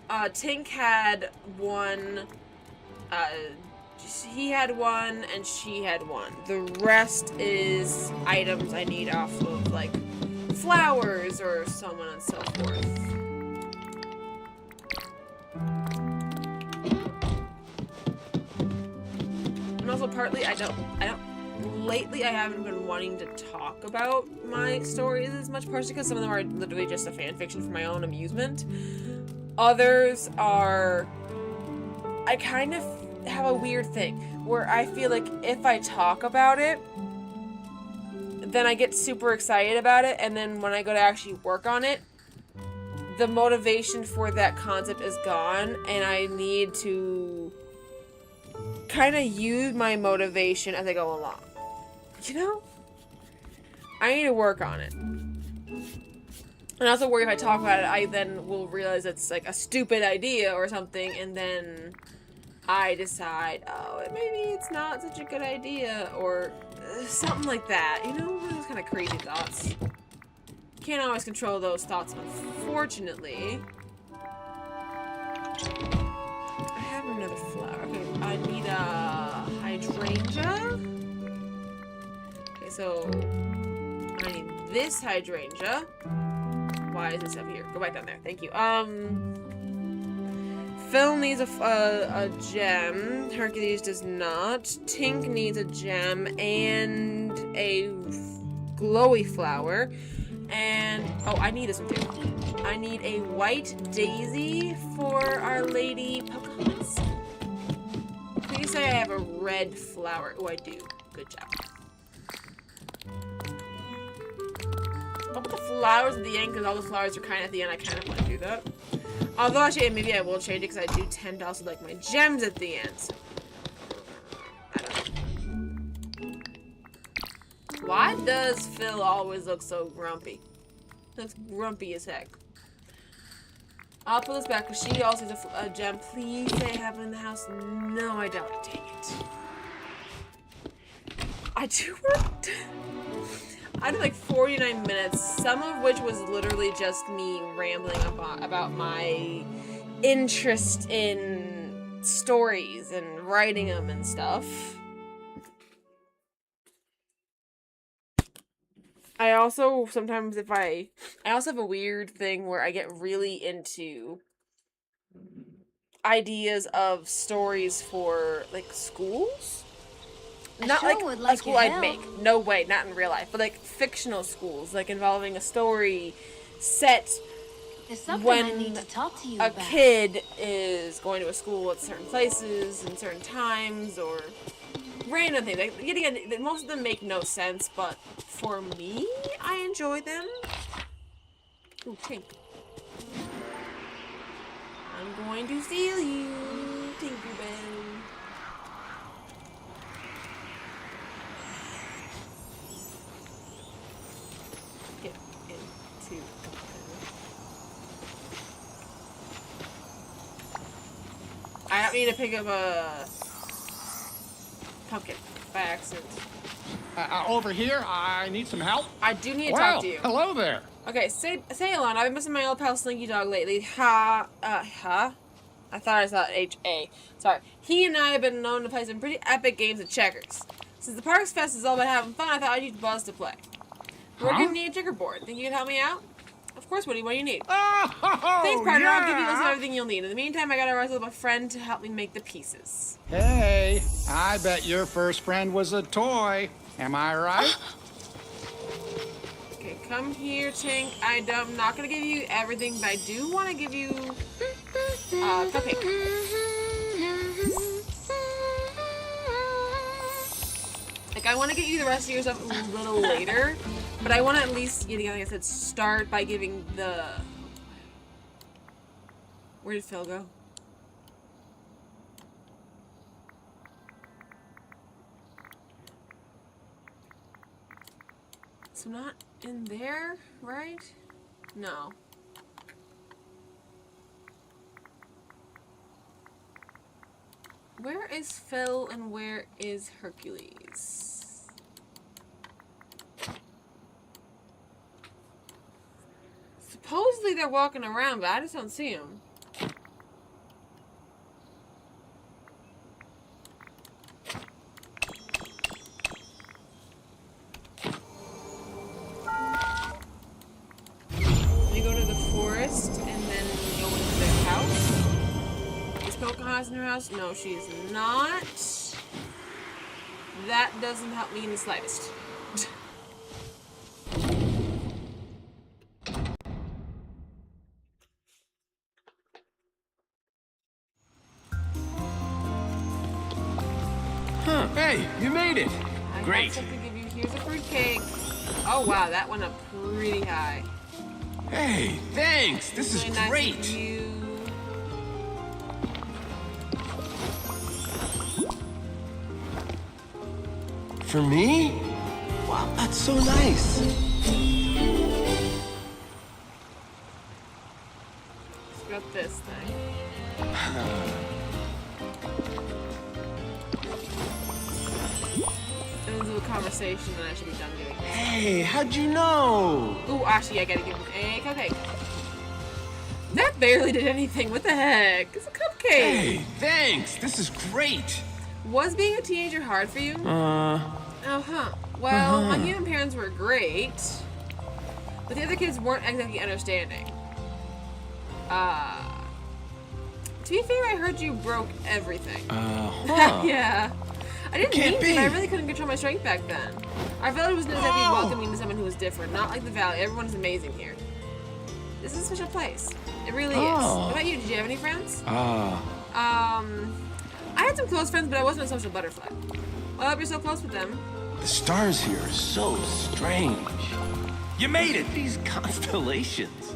Tink had 1. He had 1, and she had 1. The rest is items I need off of, like, flowers or so on and so forth. And also partly, lately I haven't been wanting to talk about my stories as much, partially because some of them are literally just a fan fiction for my own amusement. Others are, I kind of have a weird thing where I feel like if I talk about it, then I get super excited about it, and then when I go to actually work on it, the motivation for that concept is gone, and I need to kind of use my motivation as I go along. You know? I need to work on it. And I also worry if I talk about it, I then will realize it's like a stupid idea or something, and then I decide, oh, maybe it's not such a good idea, or something like that. You know, those kind of crazy thoughts. Can't always control those thoughts, unfortunately. I have another flower. Okay, I need a hydrangea. Okay, so I need this hydrangea. Why is this up here? Go back down there. Thank you. Phil needs a gem. Hercules does not. Tink needs a gem and a glowy flower. And, oh, I need this one too. I need a white daisy for Our Lady Pocahontas. Please say I have a red flower. Oh, I do. Good job. I'll put the flowers at the end because all the flowers are kind of at the end. I kind of want to do that. Although, actually, maybe I will change it because I do tend to also like my gems at the end. So, I don't know. Why does Phil always look so grumpy? He looks grumpy as heck. I'll put this back because she also has a gem. Please say I have it in the house. No, I don't. Dang it. I do work. I did like 49 minutes, some of which was literally just me rambling about my interest in stories and writing them and stuff. I also sometimes I also have a weird thing where I get really into ideas of stories for like schools. Not sure like would a like school your I'd help. make. No way, not in real life. But like fictional schools, like involving a story set There's something when I need to talk to you a about. kid is going to a school at certain places and certain times, or random things. Like, yet again, most of them make no sense, but for me, I enjoy them. Ooh, Tink. I'm going to steal you, Tinkerbell. Get into. I don't need to pick up a pumpkin by accident. Over here, I need some help. I do need to Well, talk to you. hello there. Okay, say Alana, I've been missing my old pal Slinky Dog lately. I thought I saw H-A. Sorry. He and I have been known to play some pretty epic games of checkers. Since the Parks Fest is all about having fun, I thought I'd use Buzz to play. We're gonna need a checkerboard. Think you can help me out? Of course, Woody. What do you need? Oh, Thanks, partner. I'll give you a list of yeah. everything you'll need. In the meantime, I gotta wrestle with a friend to help me make the pieces. Hey, I bet your first friend was a toy. Am I right? Okay, come here, Tink. I'm not gonna give you everything, but I do want to give you cupcake. Like, I want to get you the rest of your stuff a little later, but I want to at least, like I said, start by giving the... Where did Phil go? So not in there, right? No. Where is Phil and where is Hercules? Supposedly they're walking around, but I just don't see them. We go to the forest and then go into their house. Is Pocahontas in her house? No, she is not. That doesn't help me in the slightest. Huh, hey, you made it. I Great. got something to give you. Here's a fruitcake. Oh wow, that went up pretty high. Hey, thanks. This is Really nice great. of you. For me? Wow, that's so nice. It's got this thing. This is a conversation that I should be done doing. Hey, how'd you know? Ooh, actually, I gotta give him a cupcake. That barely did anything. What the heck? It's a cupcake. Hey, thanks. This is great. Was being a teenager hard for you? Oh, huh. Well, my human parents were great, but the other kids weren't exactly understanding. To be fair, I heard you broke everything. Yeah. I didn't Can't mean to, be. but I really couldn't control my strength back then. Our village wasn't exactly welcoming to someone who was different. Not like the valley. Everyone's amazing here. This is a special place. It really is. What about you? Did you have any friends? I had some close friends, but I wasn't a social butterfly. Well, I hope you're so close with them. The stars here are so strange. You made it. These constellations.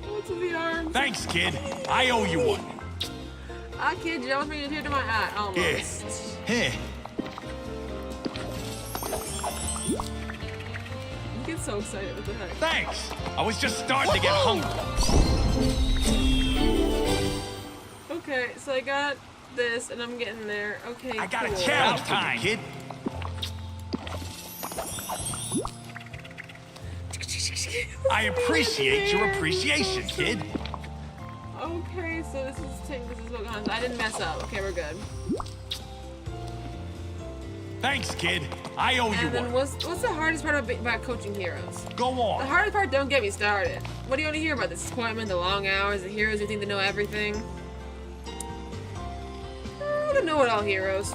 What's in the arms? Thanks, kid. I owe you one. Ah, kid, you almost made a tear to my eye. Almost. Here. You get so excited. What the heck? Thanks. I was just starting to get hungry. Okay, so I got this, and I'm getting there. Okay, I got cool. a challenge for you, kid. I appreciate your appreciation, kid. Okay, so this is Pocahontas. I didn't mess up. Okay, we're good. Thanks, kid. I owe you And then one. what's the hardest part about coaching heroes? Go The on. hardest part, don't get me started. What do you want to hear about? The disappointment, the long hours, the heroes who think they know everything? I don't know what all heroes.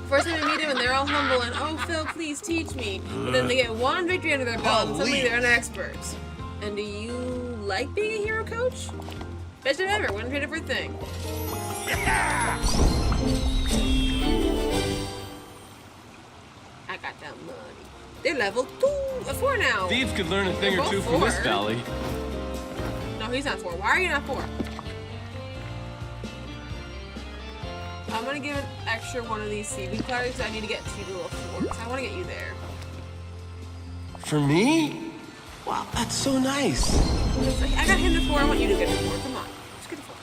First time I meet them and they're all humble and, oh, Phil, please teach me. But then they get one victory under their belt and suddenly they're an expert. And do you like being a hero coach? Best time ever, wouldn't trade it for a thing. I got that money. They're level 4 now. Thieves could learn a thing They're or two both from this 4. valley. No, he's not 4. Why are you not 4? I'm gonna give an extra one of these seaweed platters because I need to get to level 4. So I want to get you there. For me? Wow, that's so nice. I got him to 4. I want you to get to 4. Come on, let's get to 4.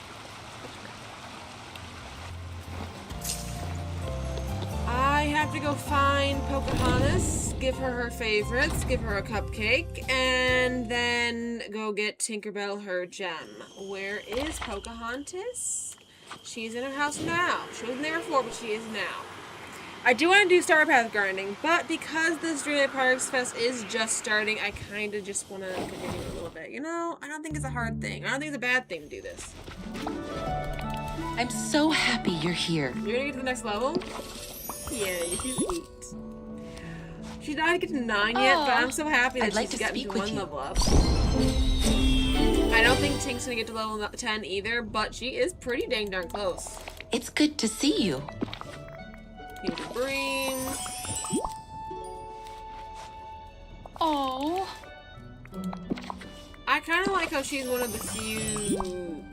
I have to go find Pocahontas, give her favorites, give her a cupcake, and then go get Tinkerbell her gem. Where is Pocahontas? She's in her house now. She wasn't there before, but she is now. I do want to do Star Path grinding, but because this Dreamlight Parks Fest is just starting, I kind of just want to continue a little bit. You know, I don't think it's a hard thing. I don't think it's a bad thing to do this. I'm so happy you're here. You're gonna get to the next level? Yay, she's 8. She's not gonna get to 9 yet, but I'm so happy that I'd like she's to gotten speak to with 1 you. level up. I don't think Tink's gonna get to level 10 either, but she is pretty dang darn close. It's good to see you. Here's a Bream. Oh. I kind of like how she's one of the few,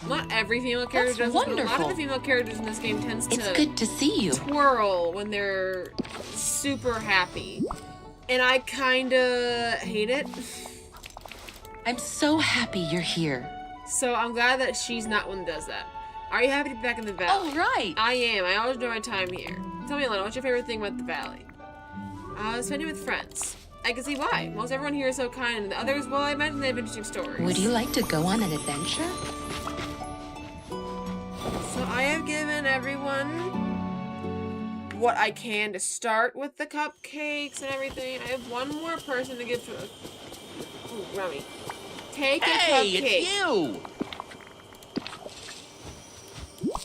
not every female character does That's this, but a lot of wonderful. the female characters in this game tends It's to good to see you. twirl when they're super happy. And I kind of hate it. I'm so happy you're here. So I'm glad that she's not one that does that. Are you happy to be back in the valley? Oh, right. I am. I always enjoy my time here. Tell me, Alana, what's your favorite thing about the valley? Spending with friends. I can see why. Most everyone here is so kind, and the others, well, I imagine they have interesting stories. Would you like to go on an adventure? So I have given everyone what I can to start with the cupcakes and everything. I have one more person to give to. Ooh, Rummy. Take a cupcake. it's you!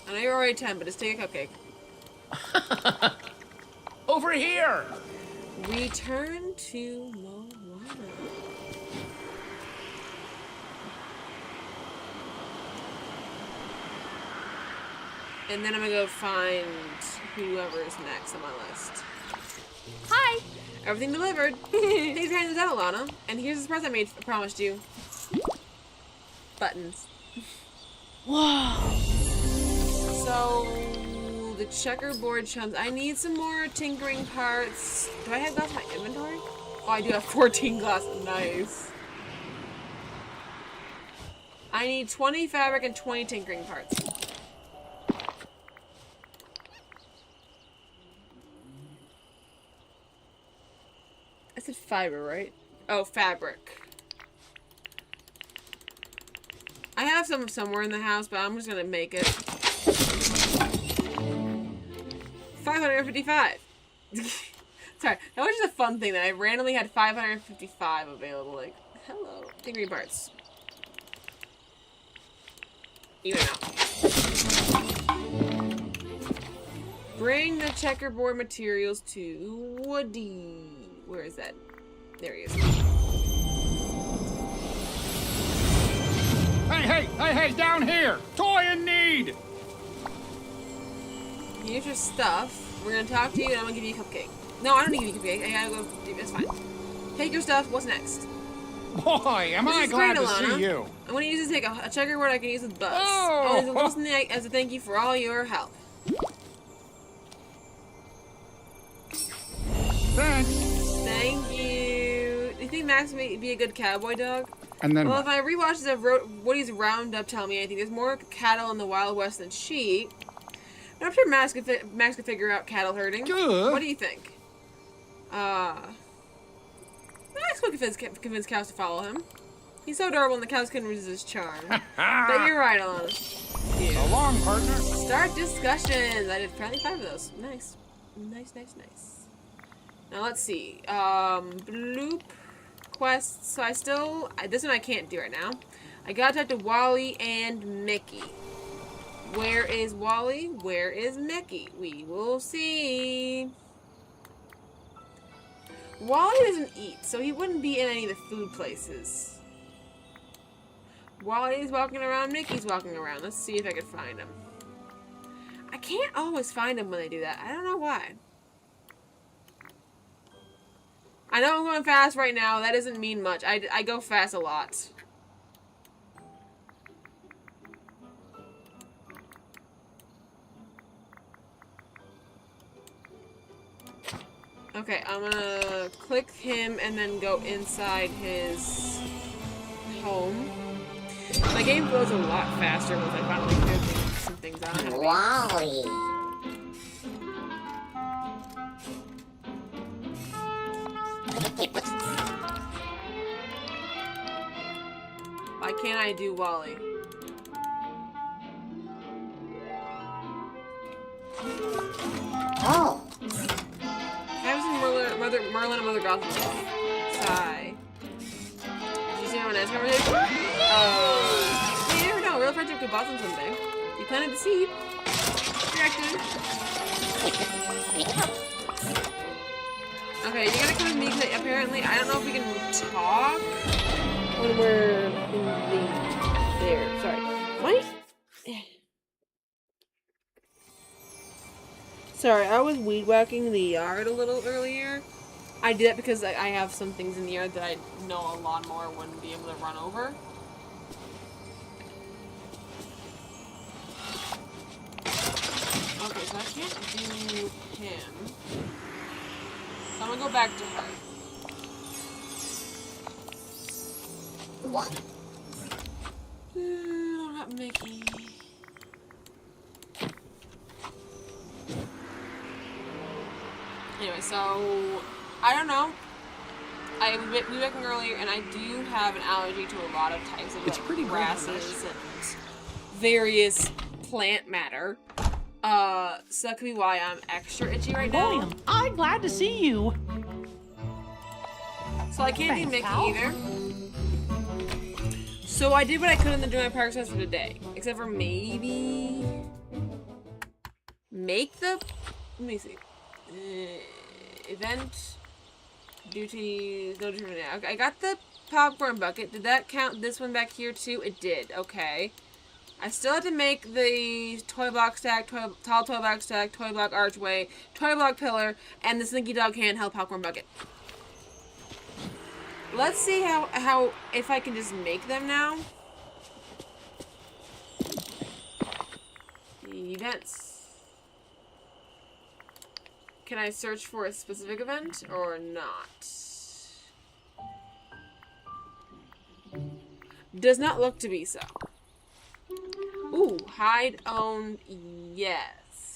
I know you're already 10, but just take a cupcake. Over here! Return to Moana. And then I'm gonna go find whoever is next on my list. Hi! Everything delivered. Thanks for handing this out, Alana. And here's the surprise I promised you. Buttons. Whoa. So, the checkerboard chums. I need some more tinkering parts. Do I have glass in my inventory? Oh, I do have 14 glass. Nice. I need 20 fabric and 20 tinkering parts. I said fiber, right? Oh, fabric. I have some somewhere in the house, but I'm just gonna make it. 555. Sorry, that was just a fun thing that I randomly had 555 available. Like, hello, tinkering parts. Even out. Bring the checkerboard materials to Woody. Where is that? There he is. Hey, down here! Toy in need! Here's your stuff. We're gonna talk to you and I'm gonna give you a cupcake. No, I don't need to give you a cupcake. I gotta go do this. Fine. Take your stuff. What's next? Boy, am This I is glad great, to Alana. see you. I'm gonna use this to take a checkerboard I can use with Buzz. Oh. And as a little snack as a thank you for all your help. Thanks. Thank you. Do you think Max would be a good cowboy dog? And then Well, what? if my rewatches of Woody's Roundup tell me anything, there's more cattle in the Wild West than sheep. But I'm sure Max could figure out cattle herding. Good. What do you think? Max could convince cows to follow him. He's so adorable and the cows couldn't resist his charm. But you're right, Alana. So long, partner. Start discussions. I did apparently 5 of those. Nice. Nice, nice, nice. Now let's see. Bloop quests. So this one I can't do right now. I gotta talk to Wally and Mickey. Where is Wally? Where is Mickey? We will see. Wally doesn't eat, so he wouldn't be in any of the food places. Wally's walking around, Mickey's walking around. Let's see if I can find him. I can't always find him when they do that. I don't know why. I know I'm going fast right now. That doesn't mean much. I go fast a lot. Okay, I'm gonna click him and then go inside his home. My game goes a lot faster once I finally figure some things out. Wally. Why can't I do Wally? Oh. I was in Merlin and Mother Gotham. Sigh. Did you see my nice conversation? You never know. Real friendship could blossom someday. You planted the seed. Reacted. Okay, you gotta come with me because apparently I don't know if we can talk when we're in there. Sorry. What? Sorry, I was weed whacking the yard a little earlier. I did it because I have some things in the yard that I know a lawnmower wouldn't be able to run over. Okay, so I can't do him. So I'm gonna go back to her. What? Not Mickey. Anyway, so I don't know. I was working earlier, and I do have an allergy to a lot of types of like, grasses and various plant matter. So that could be why I'm extra itchy right now. William, I'm glad to see you. So I can't do Thanks, Mickey pal. either. So I did what I could in the Dreamlight Park test for today, except for maybe make the. Let me see. Event duties, no different now. Okay, I got the popcorn bucket. Did that count this one back here too? It did. Okay. I still have to make the toy block stack, tall toy block stack, toy block archway, toy block pillar, and the Slinky Dog handheld popcorn bucket. Let's see how if I can just make them now. Events. Can I search for a specific event or not? Does not look to be so. Ooh, hide, own, yes.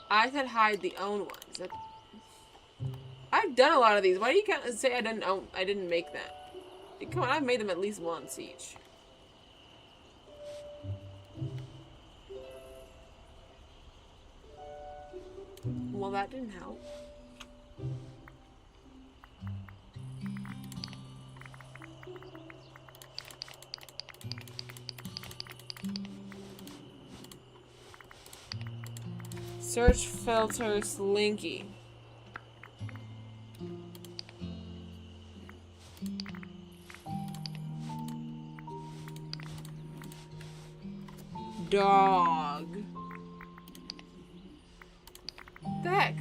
I said hide the own ones. I've done a lot of these. Why do you say I didn't make that? Come on, I've made them at least once each. Well, that didn't help. Search filter Slinky. Dog. The heck?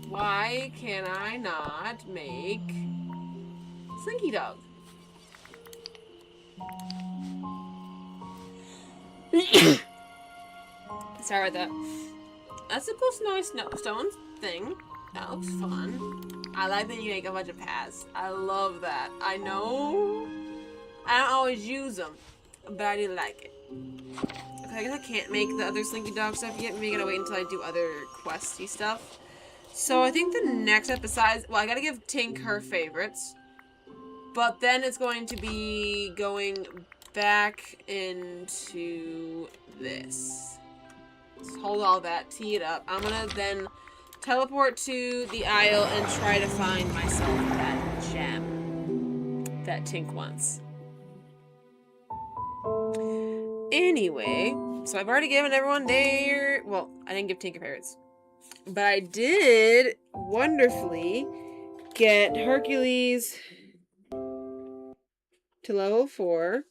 Why can I not make Slinky Dog? Sorry about that. That's a cool snowy stone thing. That looks fun. I like that you make a bunch of paths. I love that. I know I don't always use them, but I do like it. Okay, I guess I can't make the other Slinky Dog stuff yet. Maybe I gotta wait until I do other questy stuff. So I think the next episode, well, I gotta give Tink her favorites. But then it's going to be going back into this. Just hold all that, tee it up. I'm gonna then teleport to the aisle and try to find myself that gem that Tink wants. Anyway, so I've already given everyone their... Well, I didn't give Tink her parrots. But I did wonderfully get Hercules to level 4,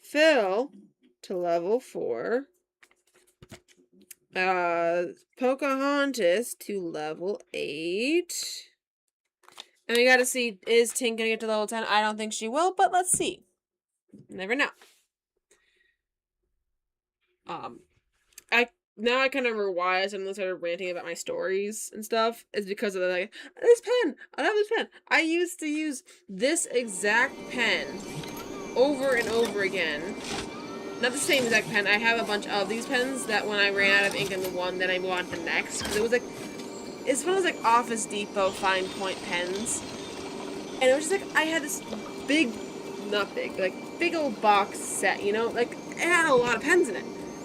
Phil to level 4, Pocahontas to level 8. And we gotta see, is Tink gonna get to level 10? I don't think she will, but let's see. Never know. Now I kind of remember why I suddenly started ranting about my stories and stuff. It's because of the, like, this pen! I love this pen! I used to use this exact pen over and over again. Not the same exact pen. I have a bunch of these pens that when I ran out of ink in the one, then I moved on to the next. Because it was like, it's one of those like Office Depot fine point pens. And it was just like, I had this big, not big, but like big old box set, you know? Like, it had a lot of pens in it.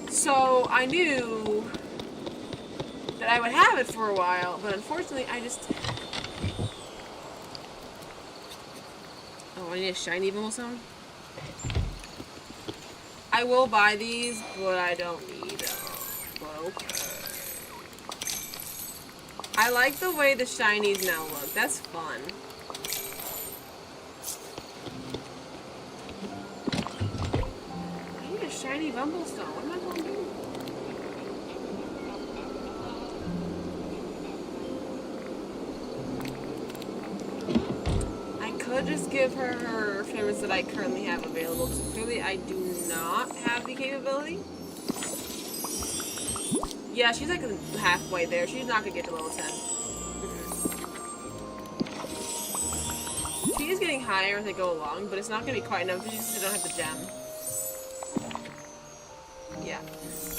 So I knew that I would have it for a while, but unfortunately I just... Oh, I need a shiny Bumblestone? I will buy these, but I don't need them. But okay. I like the way the shinies now look. That's fun. I need a shiny Bumblestone. What am I going to do? I could just give her her favorites that I currently have available. So clearly I do not have the capability. Yeah, she's like halfway there. She's not going to get to level 10. She is getting higher as they go along, but it's not going to be quite enough because she doesn't have the gem. Yeah.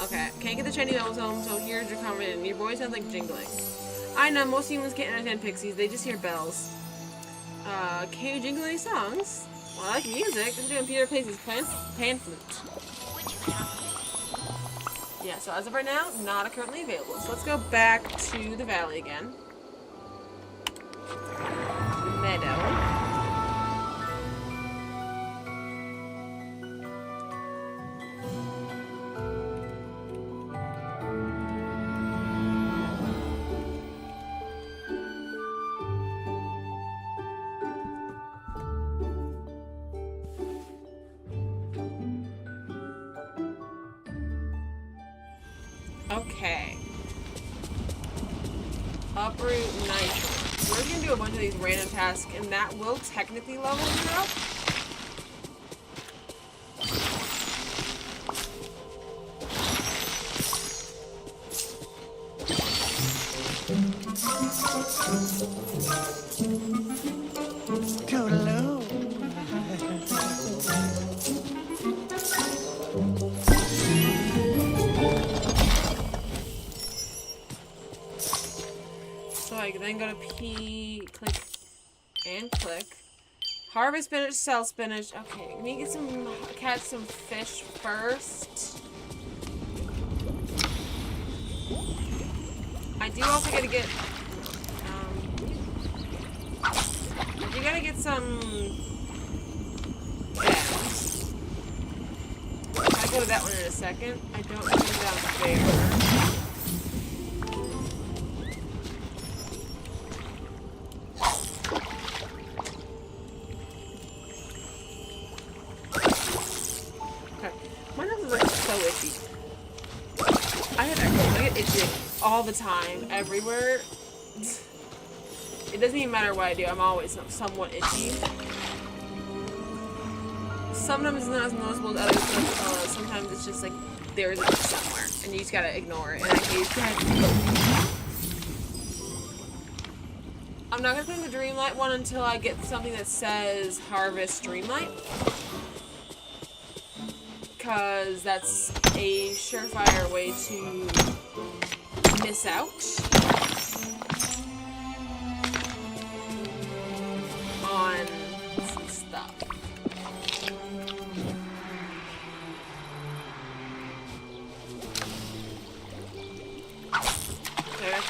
Okay. Can't get the shiny Bumblestone, so here's your comment. Your voice sounds like jingling. I know, most humans can't understand pixies. They just hear bells. Can you jingle any songs? Well, I like music. I'm doing Peter plays his pan flute. Yeah, so as of right now, not currently available. So let's go back to the valley again. Meadow. Okay. Uproot night. We're gonna do a bunch of these random tasks, and that will technically level you up. Toodaloo. So I then go to P, click, and click. Harvest spinach, sell spinach. Okay, let me get catch some fish first. I do also gotta get, you gotta get some gems. I'll go to that one in a second. I don't see it down there. All the time, everywhere. It doesn't even matter what I do, I'm always somewhat itchy. Sometimes it's not as noticeable as others, sometimes it's just like there's an itch somewhere, and you just gotta ignore it. And I hate that. I'm not gonna put in the Dreamlight one until I get something that says Harvest Dreamlight. Because that's a surefire way to miss out on some stuff.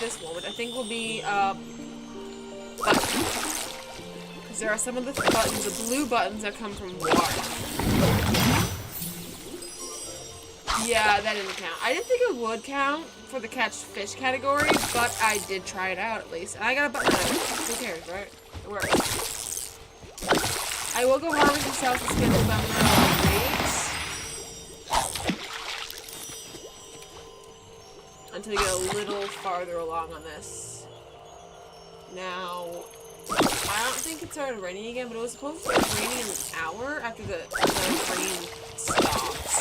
this one, which I think will be because there are some of the buttons, the blue buttons that come from water. Yeah, that didn't count. I didn't think it would count for the catch fish category, but I did try it out at least. And I got a button on it. Who cares, right? It works. I will go harvest and sell some skins, but I'm gonna wait until we get a little farther along on this. Now, I don't think it started raining again, but it was supposed to start raining in an hour after the rain stops.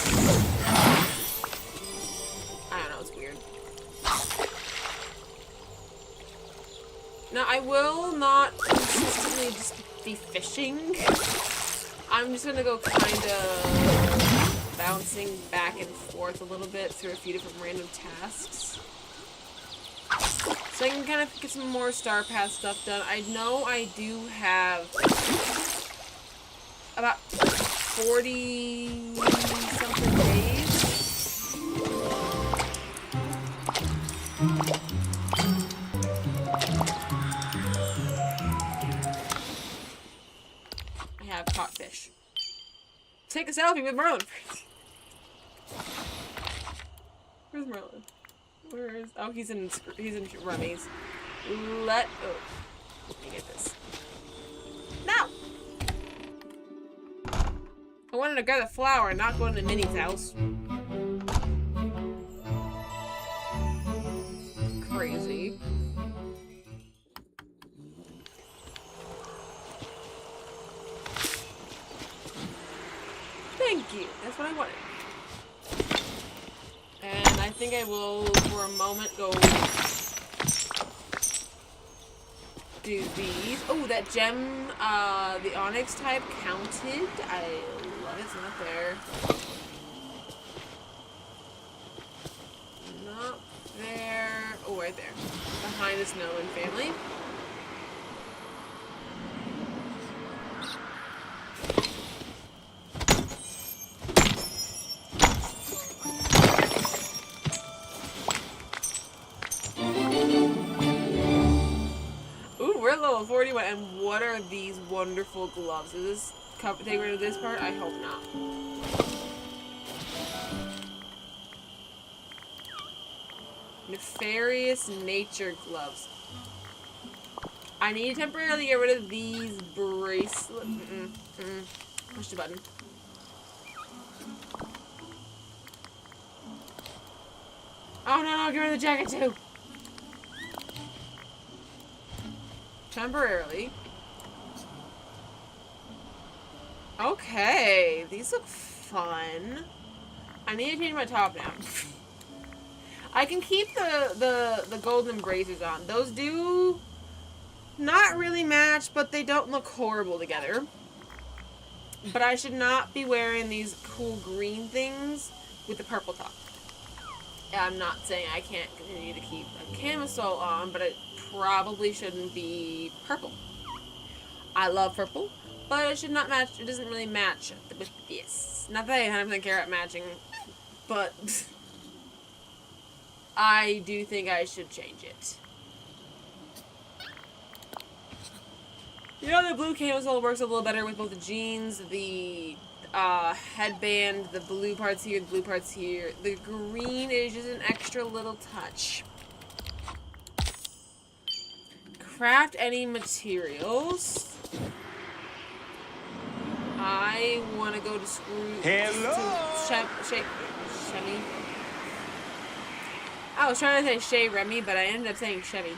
I don't know, it's weird. Now, I will not consistently just be fishing. I'm just gonna go kind of bouncing back and forth a little bit through a few different random tasks. So I can kind of get some more Star Pass stuff done. I know I do have about 40-something days. I have caught fish. Take a selfie with Merlin. Where's Merlin? Where is? Oh, he's in Rummy's. Let me get this. No. I wanted to grab the flower, not going to Minnie's house. Crazy. Thank you. That's what I wanted. And I think I will, for a moment, go do these. Oh, that gem, the onyx type counted. I love it. It's not there. Not there. Oh, right there. Behind the Snowman family. Level 41, and what are these wonderful gloves? Is this take rid of this part? I hope not. Nefarious nature gloves. I need to temporarily get rid of these bracelets. Push the button. Oh no, get rid of the jacket too. Temporarily. Okay, these look fun. I need to change my top now. I can keep the golden braces on. Those do not really match, but they don't look horrible together. But I should not be wearing these cool green things with the purple top. I'm not saying I can't continue to keep a camisole on, but it probably shouldn't be purple. I love purple, but it should not match. It doesn't really match with this. Not that I 100% care about matching, but I do think I should change it. You know, the blue camisole works a little better with both the jeans, the headband, the blue parts here, the blue parts here. The green is just an extra little touch. Craft any materials. I want to go to screw. Hello. Chevy. I was trying to say Shea Remy, but I ended up saying Chevy.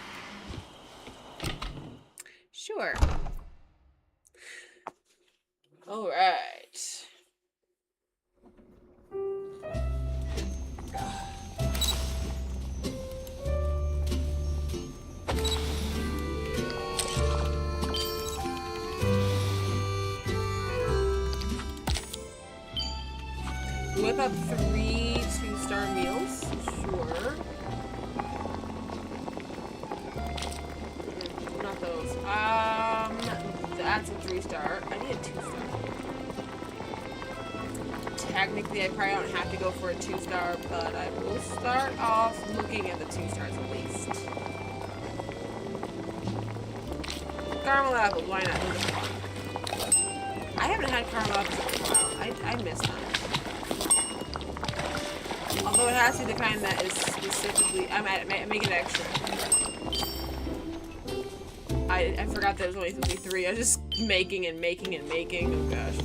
Sure. All right. Whip up 3 2-star meals. Sure. Not those. That's a 3-star. I need a 2-star. Technically, I probably don't have to go for a 2-star, but I will start off looking at the 2 stars at least. caramel apples. Why not? I haven't had caramel apples in a while. I miss them. Although it has to be the kind that is specifically... make it extra. I forgot that it was only 53. I was just making and making and making. Oh gosh.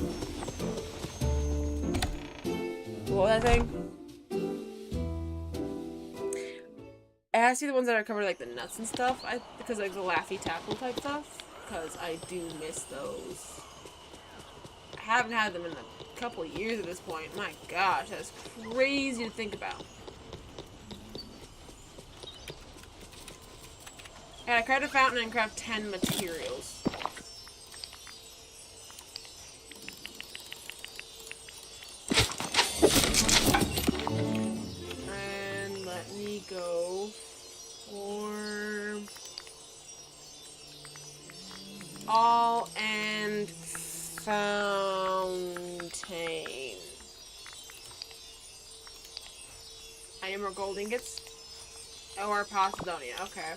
What was that thing? It has to be the ones that are covered like the nuts and stuff. Because like the Laffy Tackle type stuff. Because I do miss those. I haven't had them in a couple of years at this point. My gosh, that's crazy to think about. I craft a fountain and craft 10 materials. And let me go for all and fountain. I need more gold ingots. Or Posidonia, okay.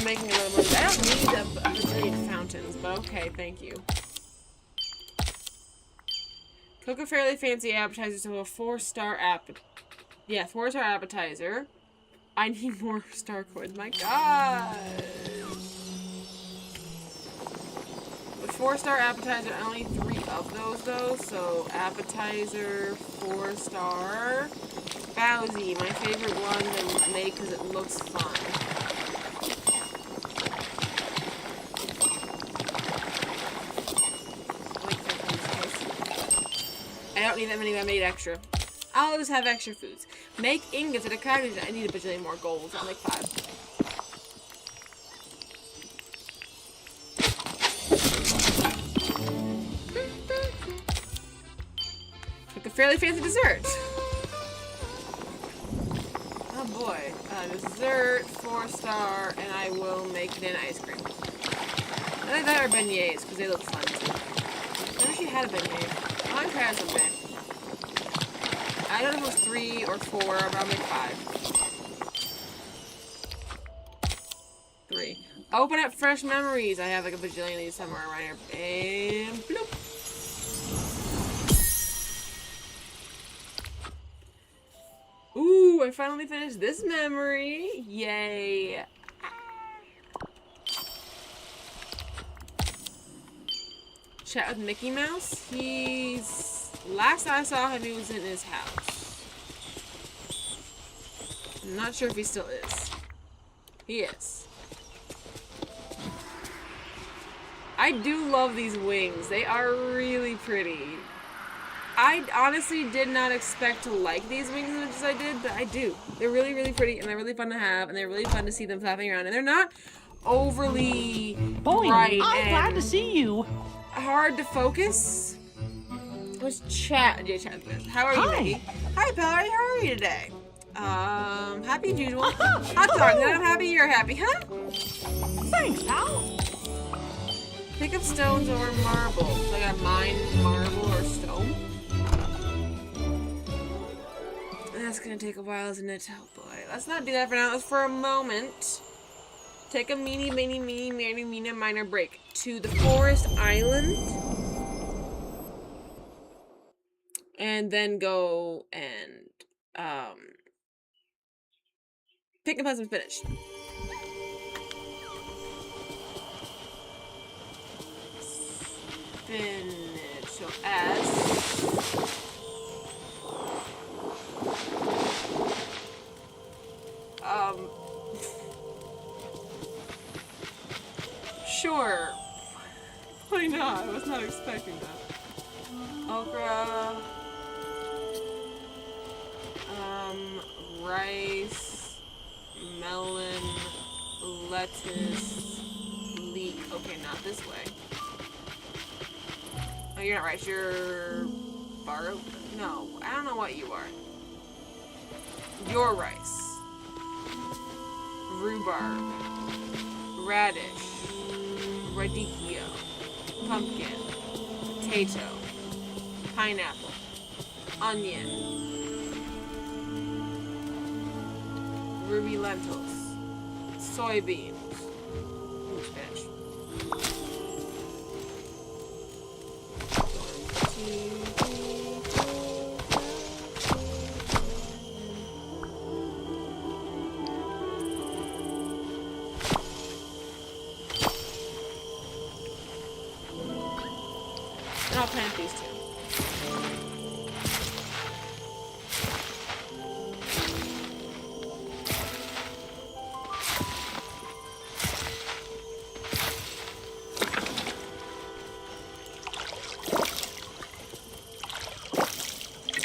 Making a little money. I don't need a bajillion fountains, but okay, thank you. Cook a fairly fancy appetizer to a 4-star Yeah, 4-star appetizer. I need more star coins. My god. The 4-star appetizer, only 3 of those though. So appetizer, 4-star. Bowsy, my favorite one to make because it looks fun. I don't need that many, I made extra. I'll just have extra foods. Make ingots at a cottage. I need a bajillion more gold. I'll make 5. Cook a fairly fancy dessert. Oh boy. Dessert, 4-star, and I will make it in ice cream. I like that or beignets, because they look fun too. I never actually had a beignet. I'll try it someday. I don't know if it was 3 or 4, but I'll make 5. 3. Open up fresh memories. I have like a bajillion of these somewhere around here. And bloop. Ooh, I finally finished this memory. Yay. Chat with Mickey Mouse. Last I saw him, he was in his house. I'm not sure if he still is. He is. I do love these wings. They are really pretty. I honestly did not expect to like these wings as much as I did, but I do. They're really, really pretty, and they're really fun to have, and they're really fun to see them flapping around. And they're not overly bright I'm glad to see you. Hard to focus. What's chat? How are you, Mickey? Hi, Pellery. How are you today? Happy as usual. Hot dog. Then I'm happy you're happy, huh? Thanks, pal. Pick up stones or marble. So I gotta mine marble or stone. That's gonna take a while, isn't it? Oh boy. Let's not do that for now. Let's for a moment. Take a meeny minor break to the forest island. And then go and pick up some spinach. Spinach. So as sure. Why not? I was not expecting that. Okra. Rice, melon, lettuce, leek. Okay, not this way. Oh, you're not rice. You're barley. No, I don't know what you are. You're rice. Rhubarb. radish, radicchio, pumpkin, potato, pineapple, onion, ruby lentils, soybeans, ooh, spinach. 1, 2, 3, 4. And I'll plant these two.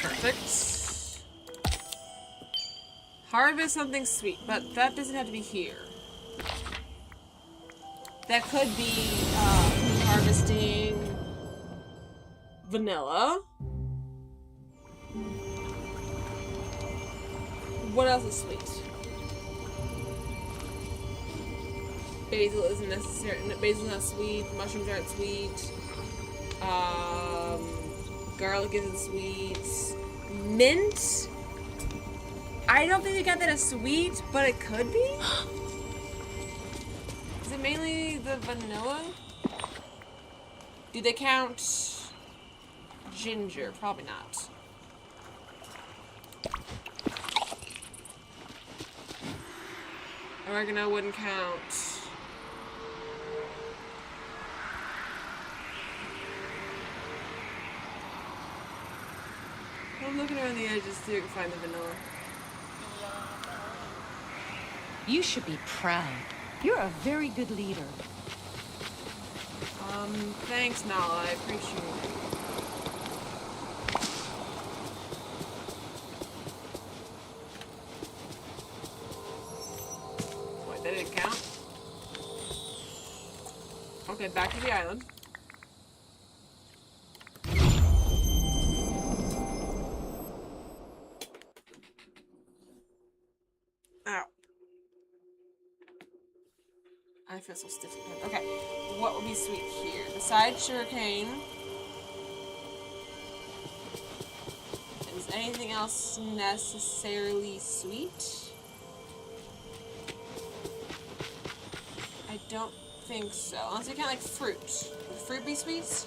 Perfect. Harvest something sweet, but that doesn't have to be here. That could be harvesting vanilla. What else is sweet? Basil isn't necessary. Basil's not sweet. Mushrooms aren't sweet. Garlic isn't sweet. Mint? I don't think they got that as sweet, but it could be? Is it mainly the vanilla? Do they count ginger? Probably not. Oregano wouldn't count. I'm looking around the edges to see if I can find the vanilla. You should be proud. You're a very good leader. Thanks, Nala. I appreciate it. Wait, that didn't count? Okay, back to the island. Ow. I feel so stiff in the head. Okay, what would be sweet here? Besides sugarcane, is anything else necessarily sweet? I don't think so. Unless you count like fruit. Would fruit be sweet?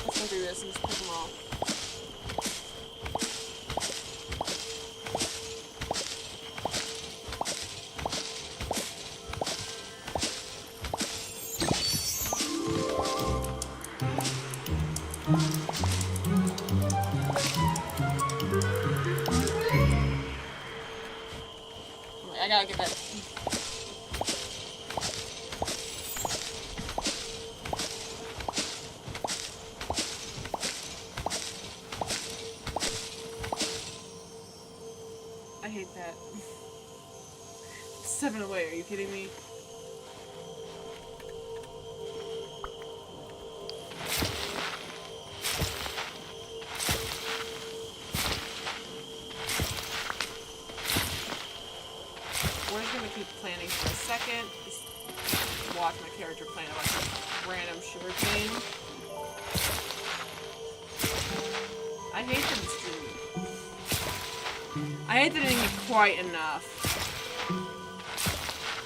Let's go through this and just pick them all. I gotta get that. I hate that. 7 away, are you kidding me? We're just gonna keep planning for a second. Just watch my character plant a bunch of random sugarcane. I hate that it's true. I hate that I didn't get quite enough.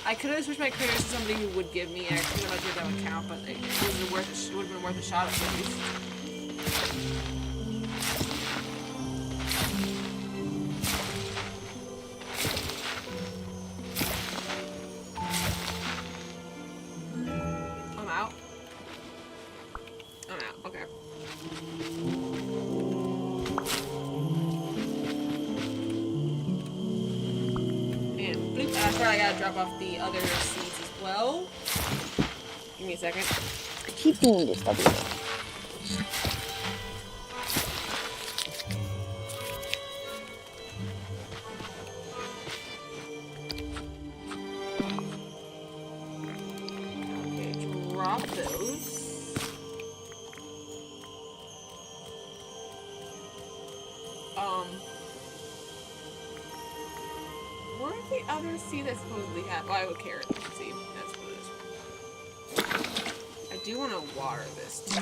I could have switched my critters to somebody who would give me extra. I'm not sure if that would count, but it would have been worth a shot at least. I'm out. I'm out. Okay. And bloop. That's where I gotta drop off the other seeds as well. Give me a second. I keep doing this, W. Okay, drop those. Where's the other seed I supposedly have? Oh, I have a carrot seed. That's what it is. I do want to water this too.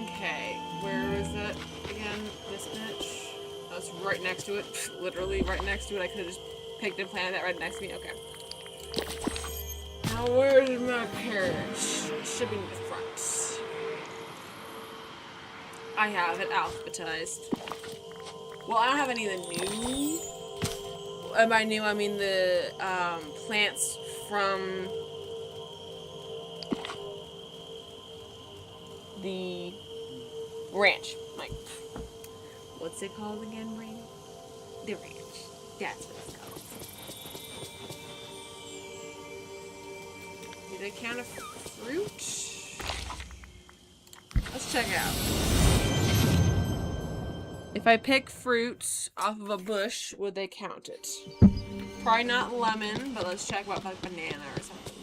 Okay, where is it again? This bitch? That's right next to it. Literally right next to it. I could have just picked and planted that right next to me. Okay. Now where's my carrot? Should be in the front. I have it alphabetized. Well, I don't have any of the new. By new, I mean the plants from the ranch. Like, what's it called again, Rain? The ranch. That's what it's called. Do they count a fruit? Let's check it out. If I pick fruits off of a bush, would they count it? Probably not lemon, but let's check about like banana or something.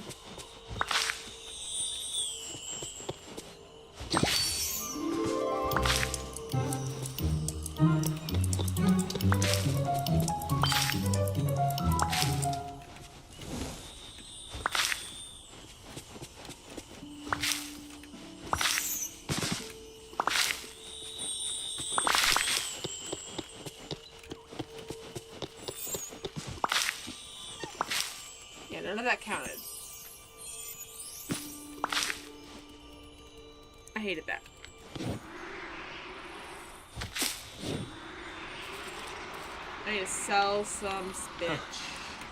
None of that counted. I hated that. I need to sell some spinach.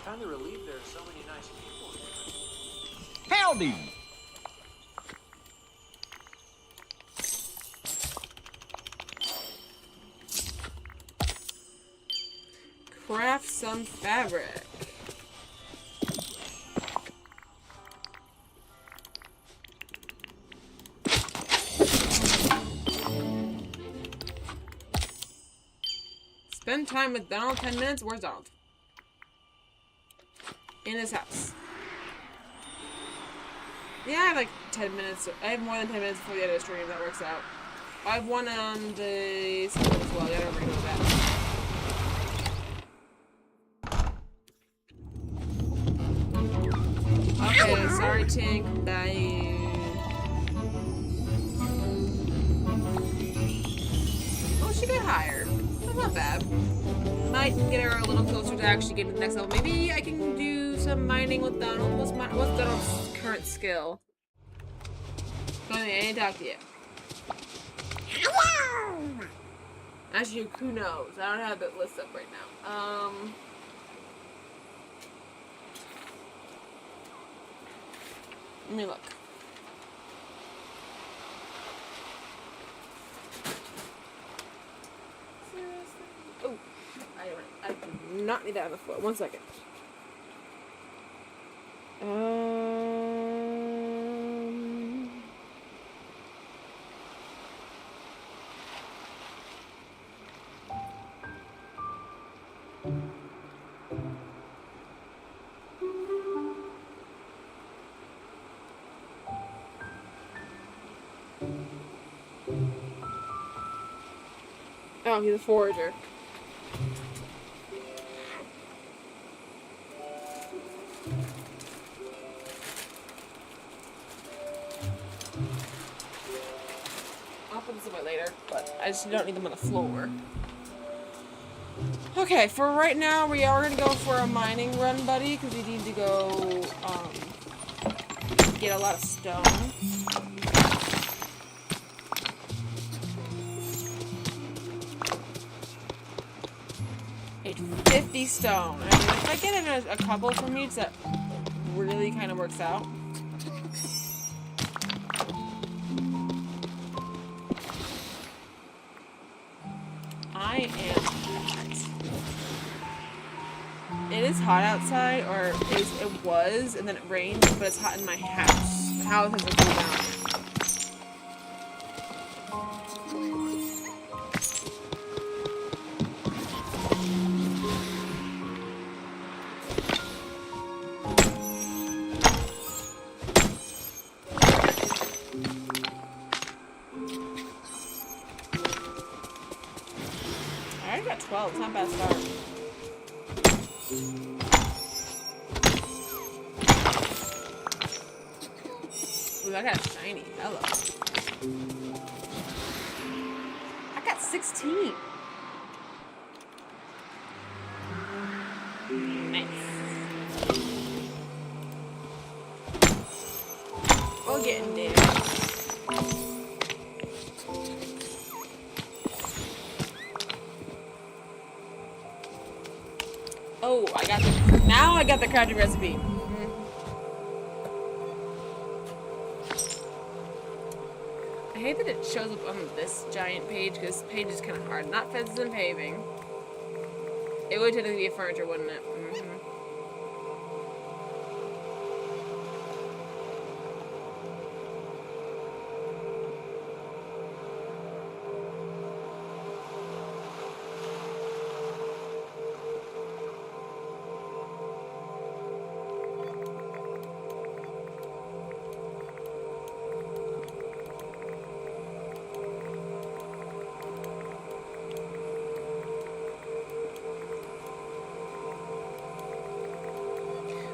Kinda relieved there are so many nice people here. Howdy! Craft some fabric. Spend time with Donald 10 minutes. Where's Donald? In his house. Yeah, I have like 10 minutes. I have more than 10 minutes before the end of the stream. That works out. I have one on the system as well. I gotta reload that. Okay, sorry, Tink. Bye. Oh, she got higher. That's not bad. Might get her a little closer to actually getting to the next level. Maybe I can do some mining with Donald. What's Donald's current skill? I ain't talked to you. Actually, who knows? I don't have that list up right now. Let me look. Oh, I do not need that on the floor. 1 second. Oh, he's a forager. I'll put this away later, but I just don't need them on the floor. Okay, for right now, we are going to go for a mining run, buddy, because we need to go, get a lot of stone. It's 50 stone. I mean, if I get a couple from each, that really kind of works out. I am hot. It is hot outside, or it was, and then it rained, but it's hot in my house. The house hasn't cooled down. I got 12. It's not a bad start. Ooh, I got a shiny. Hello. I got 16. Nice. We're getting there. Oh, now I got the crafting recipe. I hate that it shows up on this giant page because this page is kind of hard. Not fences and paving. It would technically be a furniture, wouldn't it?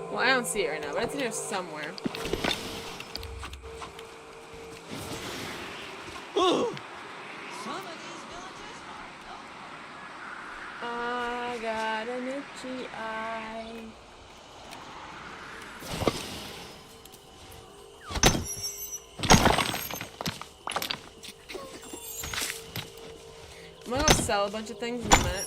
Well, I don't see it right now, but it's in here somewhere. I got an itchy eye. I'm gonna go sell a bunch of things in a minute.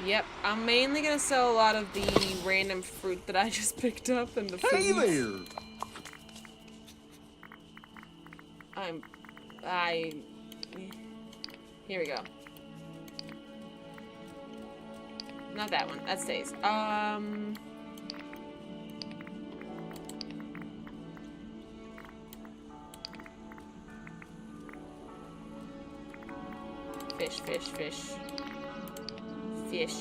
Yep, I'm mainly gonna sell a lot of the random fruit that I just picked up and the food. Hey there! Here we go. Not that one. That stays. Fish.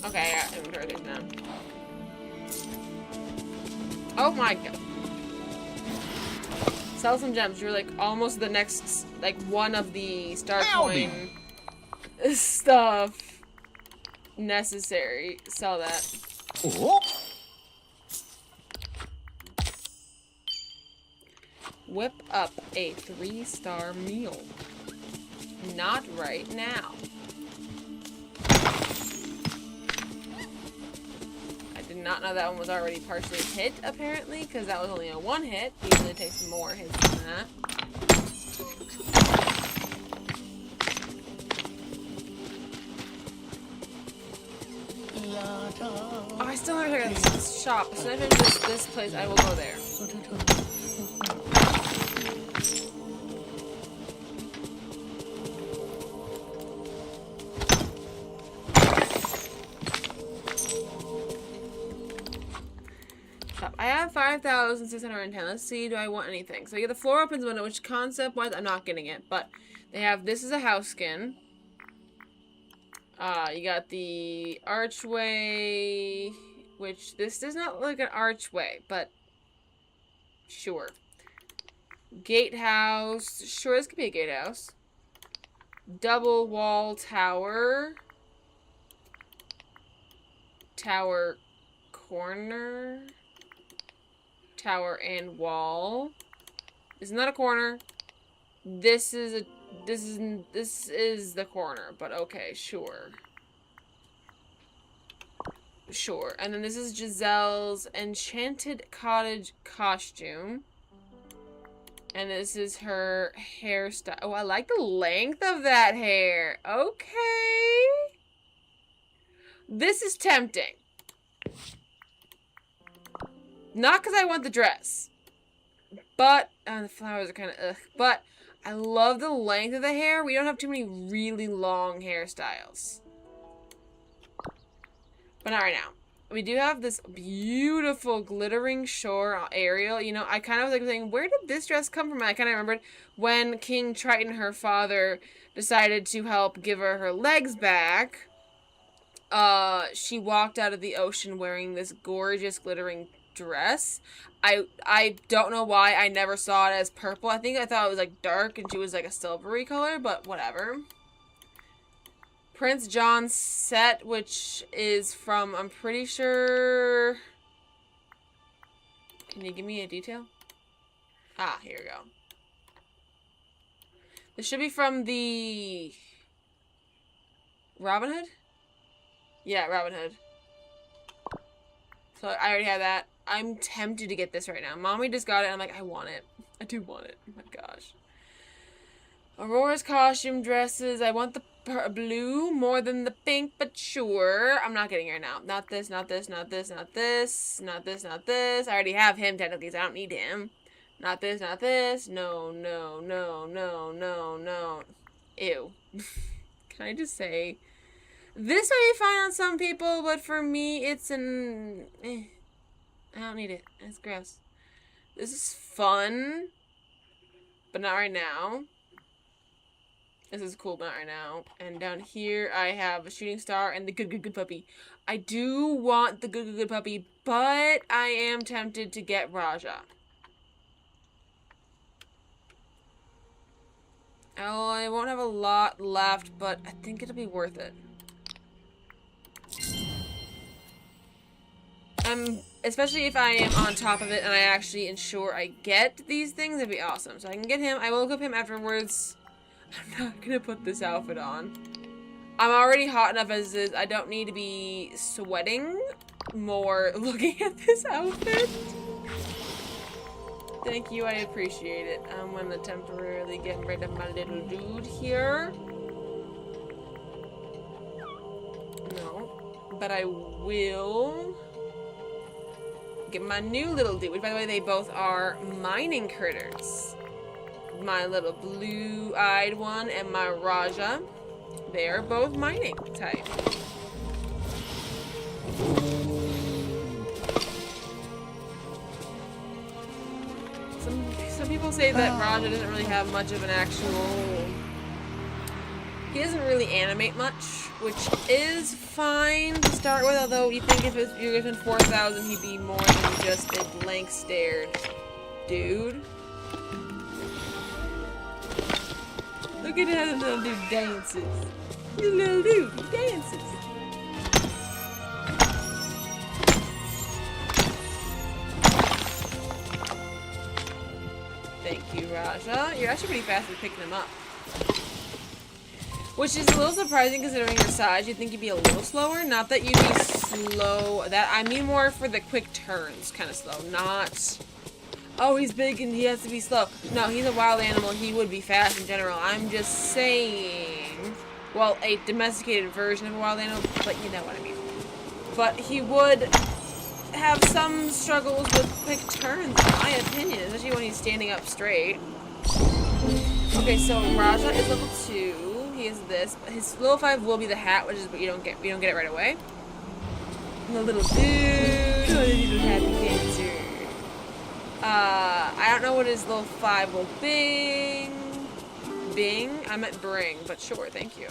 Okay, I got inventory things now. Oh my god. Sell some gems. You're like almost the next, like one of the start coin stuff necessary. Sell that. Oh. Whip up a 3-star meal. Not right now. I did not know that one was already partially hit, apparently, because that was only a 1 hit. Usually it takes more hits than that. Oh, I still never heard of this shop. As soon as I finish this place, I will go there. I have 5,610. Let's see, do I want anything? So you get the floor opens window, which concept-wise, I'm not getting it. But they have, this is a house skin. You got the archway, which this does not look like an archway, but sure. Gatehouse, sure, this could be a gatehouse. Double wall tower. Tower corner. Tower and wall. Isn't that a corner? This is the corner, but okay, sure. Sure. And then this is Giselle's enchanted cottage costume. And this is her hairstyle. Oh, I like the length of that hair. Okay. This is tempting. Not because I want the dress. But, the flowers are kind of ugh. But, I love the length of the hair. We don't have too many really long hairstyles. But not right now. we do have this beautiful glittering shore aerial. You know, I kind of was like saying, where did this dress come from? I kind of remembered when King Triton, her father, decided to help give her her legs back. She walked out of the ocean wearing this gorgeous glittering dress. I don't know why I never saw it as purple. I thought it was like dark and she was like a silvery color, but whatever. Prince John's set, which is from, I'm pretty sure... Can you give me a detail? Ah, here we go. This should be from the... Robin Hood? Yeah, Robin Hood. So I already have that. I'm tempted to get this right now. Mommy just got it and I'm like, I want it. I do want it. Oh my gosh. Aurora's costume dresses. I want the blue more than the pink, but sure. I'm not getting her now. Not this, not this, not this, not this, not this, not this. I already have him technically, so I don't need him. Not this, not this. No, no, no, no, no, no. Ew. Can I just say... This may be fine on some people, but for me, it's an... I don't need it. It's gross. This is fun, but not right now. This is cool, but not right now. And down here, I have a shooting star and the good puppy. I do want the good puppy, but I am tempted to get Raja. Oh, I won't have a lot left, but I think it'll be worth it. Especially if I am on top of it and I actually ensure I get these things, it'd be awesome. So I can get him. I will equip him afterwards. I'm not gonna put this outfit on. I'm already hot enough as is. I don't need to be sweating more looking at this outfit. Thank you, I appreciate it. I'm gonna temporarily get rid of my little dude here. No, but I will get my new little dude, which by the way, they both are mining critters. My little blue-eyed one and my Raja, they are both mining type. Some people say that Raja doesn't really have much of an actual... He doesn't really animate much, which is fine to start with, although you think if you're given 4,000, he'd be more than just a blank-stared dude. Look at how the little dude dances. The little dude, he dances. Thank you, Raja. You're actually pretty fast at picking him up. Which is a little surprising considering your size. You'd think you'd be a little slower. Not that you'd be slow. I mean more for the quick turns kind of slow. Not, oh, he's big and he has to be slow. No, he's a wild animal. He would be fast in general. I'm just saying, well, a domesticated version of a wild animal, but you know what I mean. But he would have some struggles with quick turns, in my opinion, especially when he's standing up straight. Okay, so Raja is level 2. He is this. His level 5 will be the hat, which is what you don't get it right away. And the little dude, oh, the little happy dancer. I don't know what his level 5 will be. Bing? I meant bring, but sure, thank you.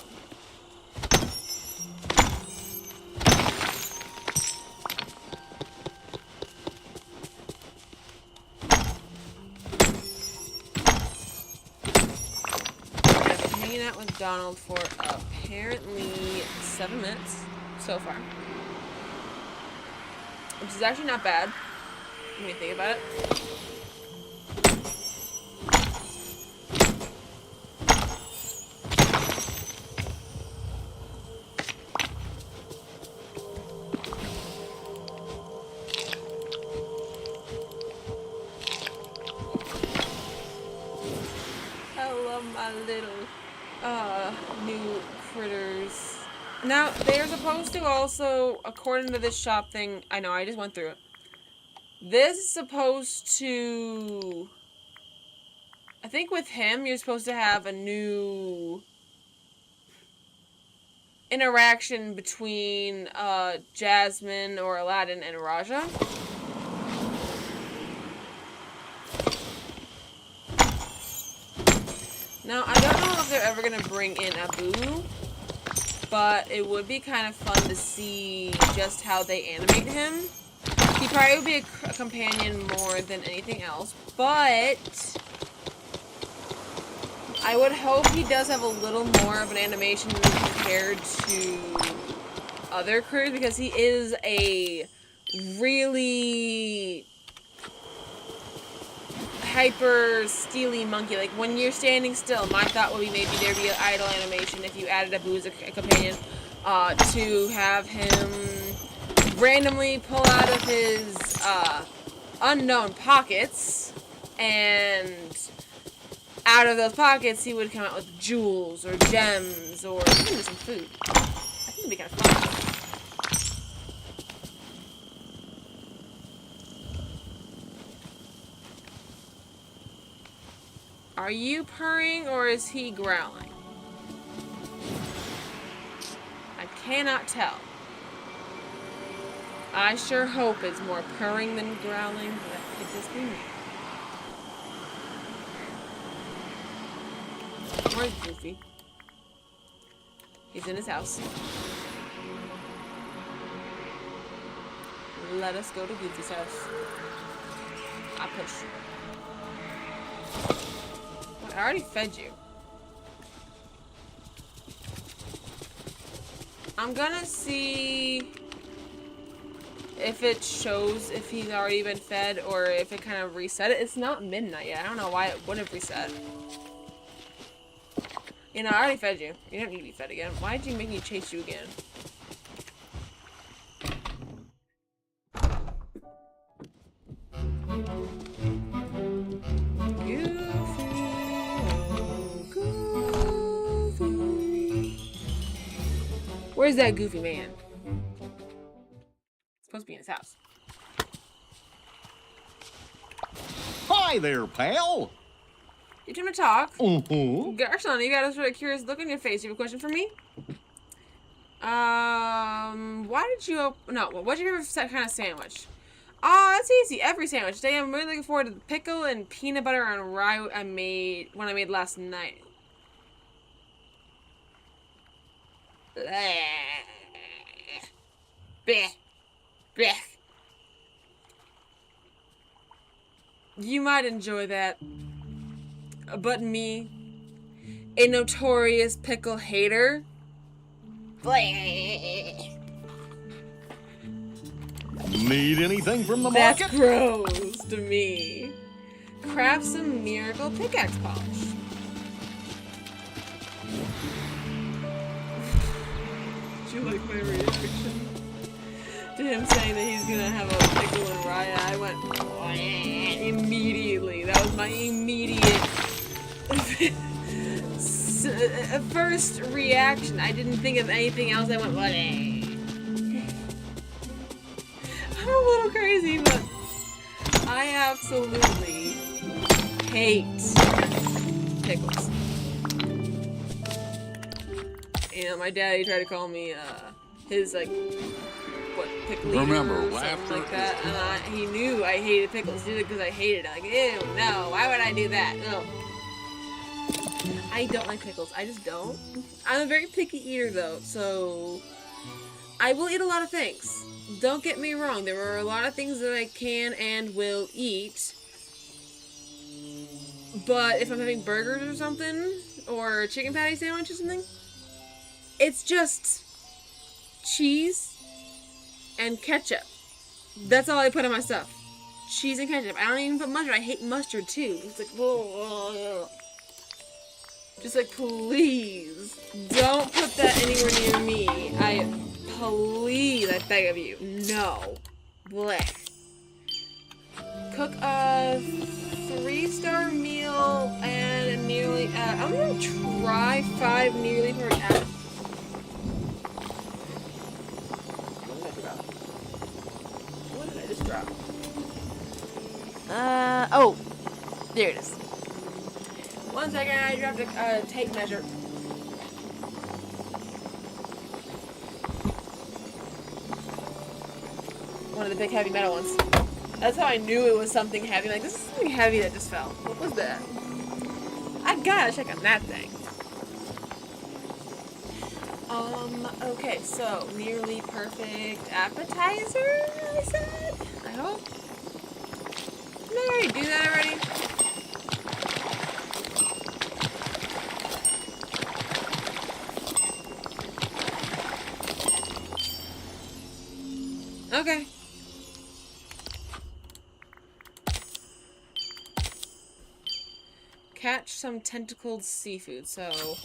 Out with Donald for apparently 7 minutes so far, which is actually not bad when you think about it. I love my little new critters. Now, they're supposed to also, according to this shop thing, I know, I just went through it. This is supposed to... I think with him, you're supposed to have a new... interaction between Jasmine or Aladdin and Raja. Now, I don't know if they're ever going to bring in Abu, but it would be kind of fun to see just how they animate him. He probably would be a companion more than anything else, but I would hope he does have a little more of an animation compared to other crews, because he is a really hyper steely monkey. Like, when you're standing still, my thought would be maybe there'd be an idle animation if you added Abu as a companion, to have him randomly pull out of his unknown pockets, and out of those pockets he would come out with jewels or gems or even some food. I think it'd be kind of fun. Are you purring or is he growling? I cannot tell. I sure hope it's more purring than growling, but that could just be me. Where's Goofy? He's in his house. Let us go to Goofy's house. I push. I already fed you. I'm gonna see if it shows if he's already been fed or if it kind of reset it. It's not midnight yet. I don't know why it would have reset. You know, I already fed you. You don't need to be fed again. Why did you make me chase you again? Where's that goofy man? Supposed to be in his house. Hi there, pal. You trying to talk? Mm-hmm. Garson, you got a sort of curious look on your face. You have a question for me? Why did you open... No, what's your favorite kind of sandwich? Oh, that's easy. Every sandwich. Today I'm really looking forward to the pickle and peanut butter and rye I made last night. Blech. Blech. You might enjoy that, but me, a notorious pickle hater, blech. Need anything from the market? That's gross to me. Craft some miracle pickaxe polish. Do you like my reaction to him saying that he's gonna have a pickle and rye? I went immediately. That was my immediate first reaction. I didn't think of anything else. I went, I'm a little crazy, but I absolutely hate pickles. You know, my daddy tried to call me, his, like, what, pickle eater or something like that, and he knew I hated pickles. He did it because I hated it. Like, ew, no, why would I do that? No. I don't like pickles. I just don't. I'm a very picky eater, though, so I will eat a lot of things. Don't get me wrong. There are a lot of things that I can and will eat, but if I'm having burgers or something, or a chicken patty sandwich or something, it's just cheese and ketchup. That's all I put on my stuff. Cheese and ketchup. I don't even put mustard. I hate mustard too. It's like, whoa. Just like, please don't put that anywhere near me. Please, I beg of you. No. Blech. Cook a 3-star meal and a nearly. I'm gonna try 5 nearly perfect apples. What did I just drop? Oh, there it is. 1 second, I dropped a tape measure. one of the big heavy metal ones. That's how I knew it was something heavy. Like, this is something heavy that just fell. What was that? I gotta check on that thing. Okay, so nearly perfect appetizer, I said? I hope. Didn't I already do that already? Okay. Catch some tentacled seafood, so...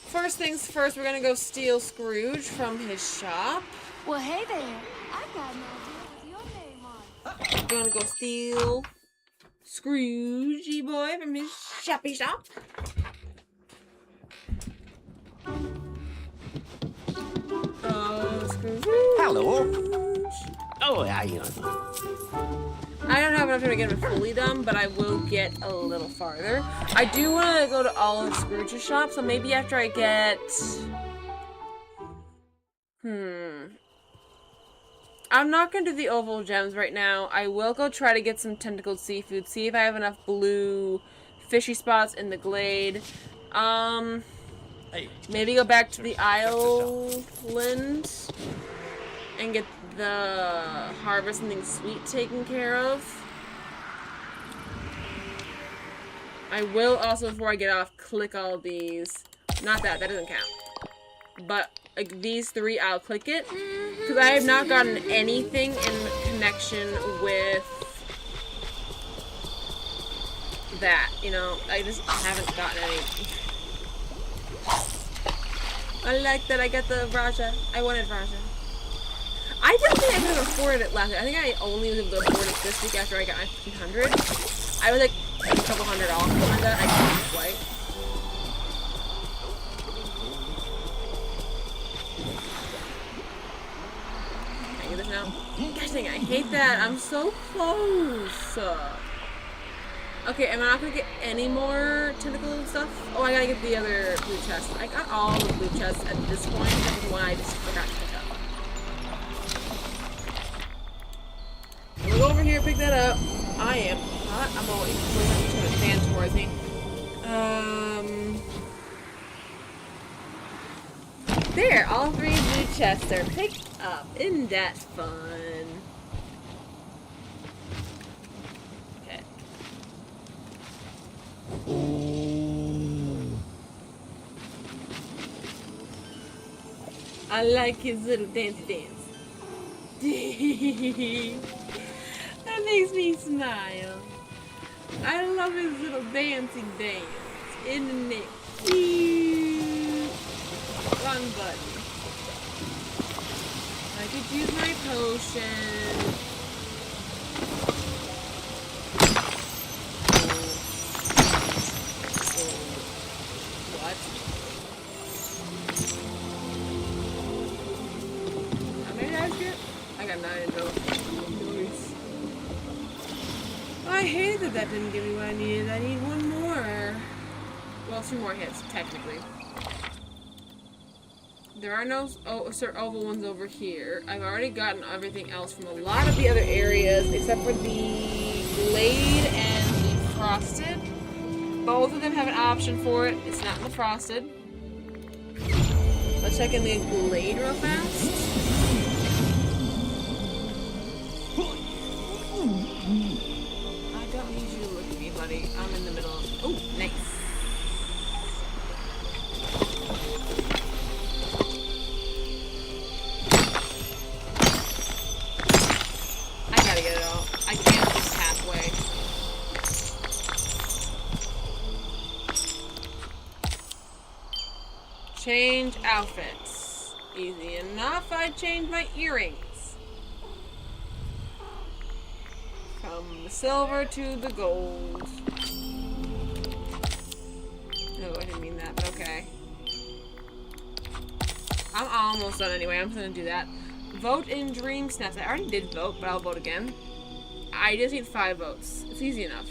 First things first, we're gonna go steal Scrooge from his shop. Well, hey there. I've got an idea with your name on it. We're gonna go steal Scroogey boy from his shoppy shop. Scrooge. Hello. Oh, yeah, I don't have enough time to get him fully done, but I will get a little farther. I do want to go to all of Scrooge's shops, so maybe after I get... I'm not going to do the oval gems right now. I will go try to get some tentacled seafood, see if I have enough blue fishy spots in the glade. Maybe go back to the island and get the harvest something sweet taken care of. I will also, before I get off, click all of these. Not that doesn't count. But like these three, I'll click it. Because I have not gotten anything in connection with that, you know. I just haven't gotten any. I like that I got the Raja. I wanted Raja. I didn't think I could have afforded it last week. I think I only was able to afford it this week after I got my 1500. I was like a couple $100 something like that. I couldn't quite. Can I get this now? Gosh dang it, I hate that. I'm so close. Okay, am I not gonna get any more tentacle stuff? Oh, I gotta get the other blue chest. I got all the blue chests at this point. That was one I just forgot to pick up. We'll go over here and pick that up. I am hot. I'm always trying to advance towards me. There, all three blue chests are picked up. Isn't that fun? Okay. I like his little dancey dance. That makes me smile. I love his little dancing dance. Isn't it cute? Fun button. I could use my potion. What? How many did I get? I got 9 though. I hate that that didn't give me what I needed. I need one more. Well, 2 more hits, technically. There are no oval ones over here. I've already gotten everything else from a lot of the other areas, except for the glade and the frosted. Both of them have an option for it. It's not in the frosted. Let's check in the glade real fast. I don't need you to look at me, buddy. I'm in the middle of... Oh, nice. I gotta get it all. I can't just halfway. Change outfits. Easy enough. I changed my earrings. From the silver to the gold. No, I didn't mean that, but okay. I'm almost done anyway. I'm just gonna do that. Vote in Dream Snaps. I already did vote, but I'll vote again. I just need 5 votes. It's easy enough.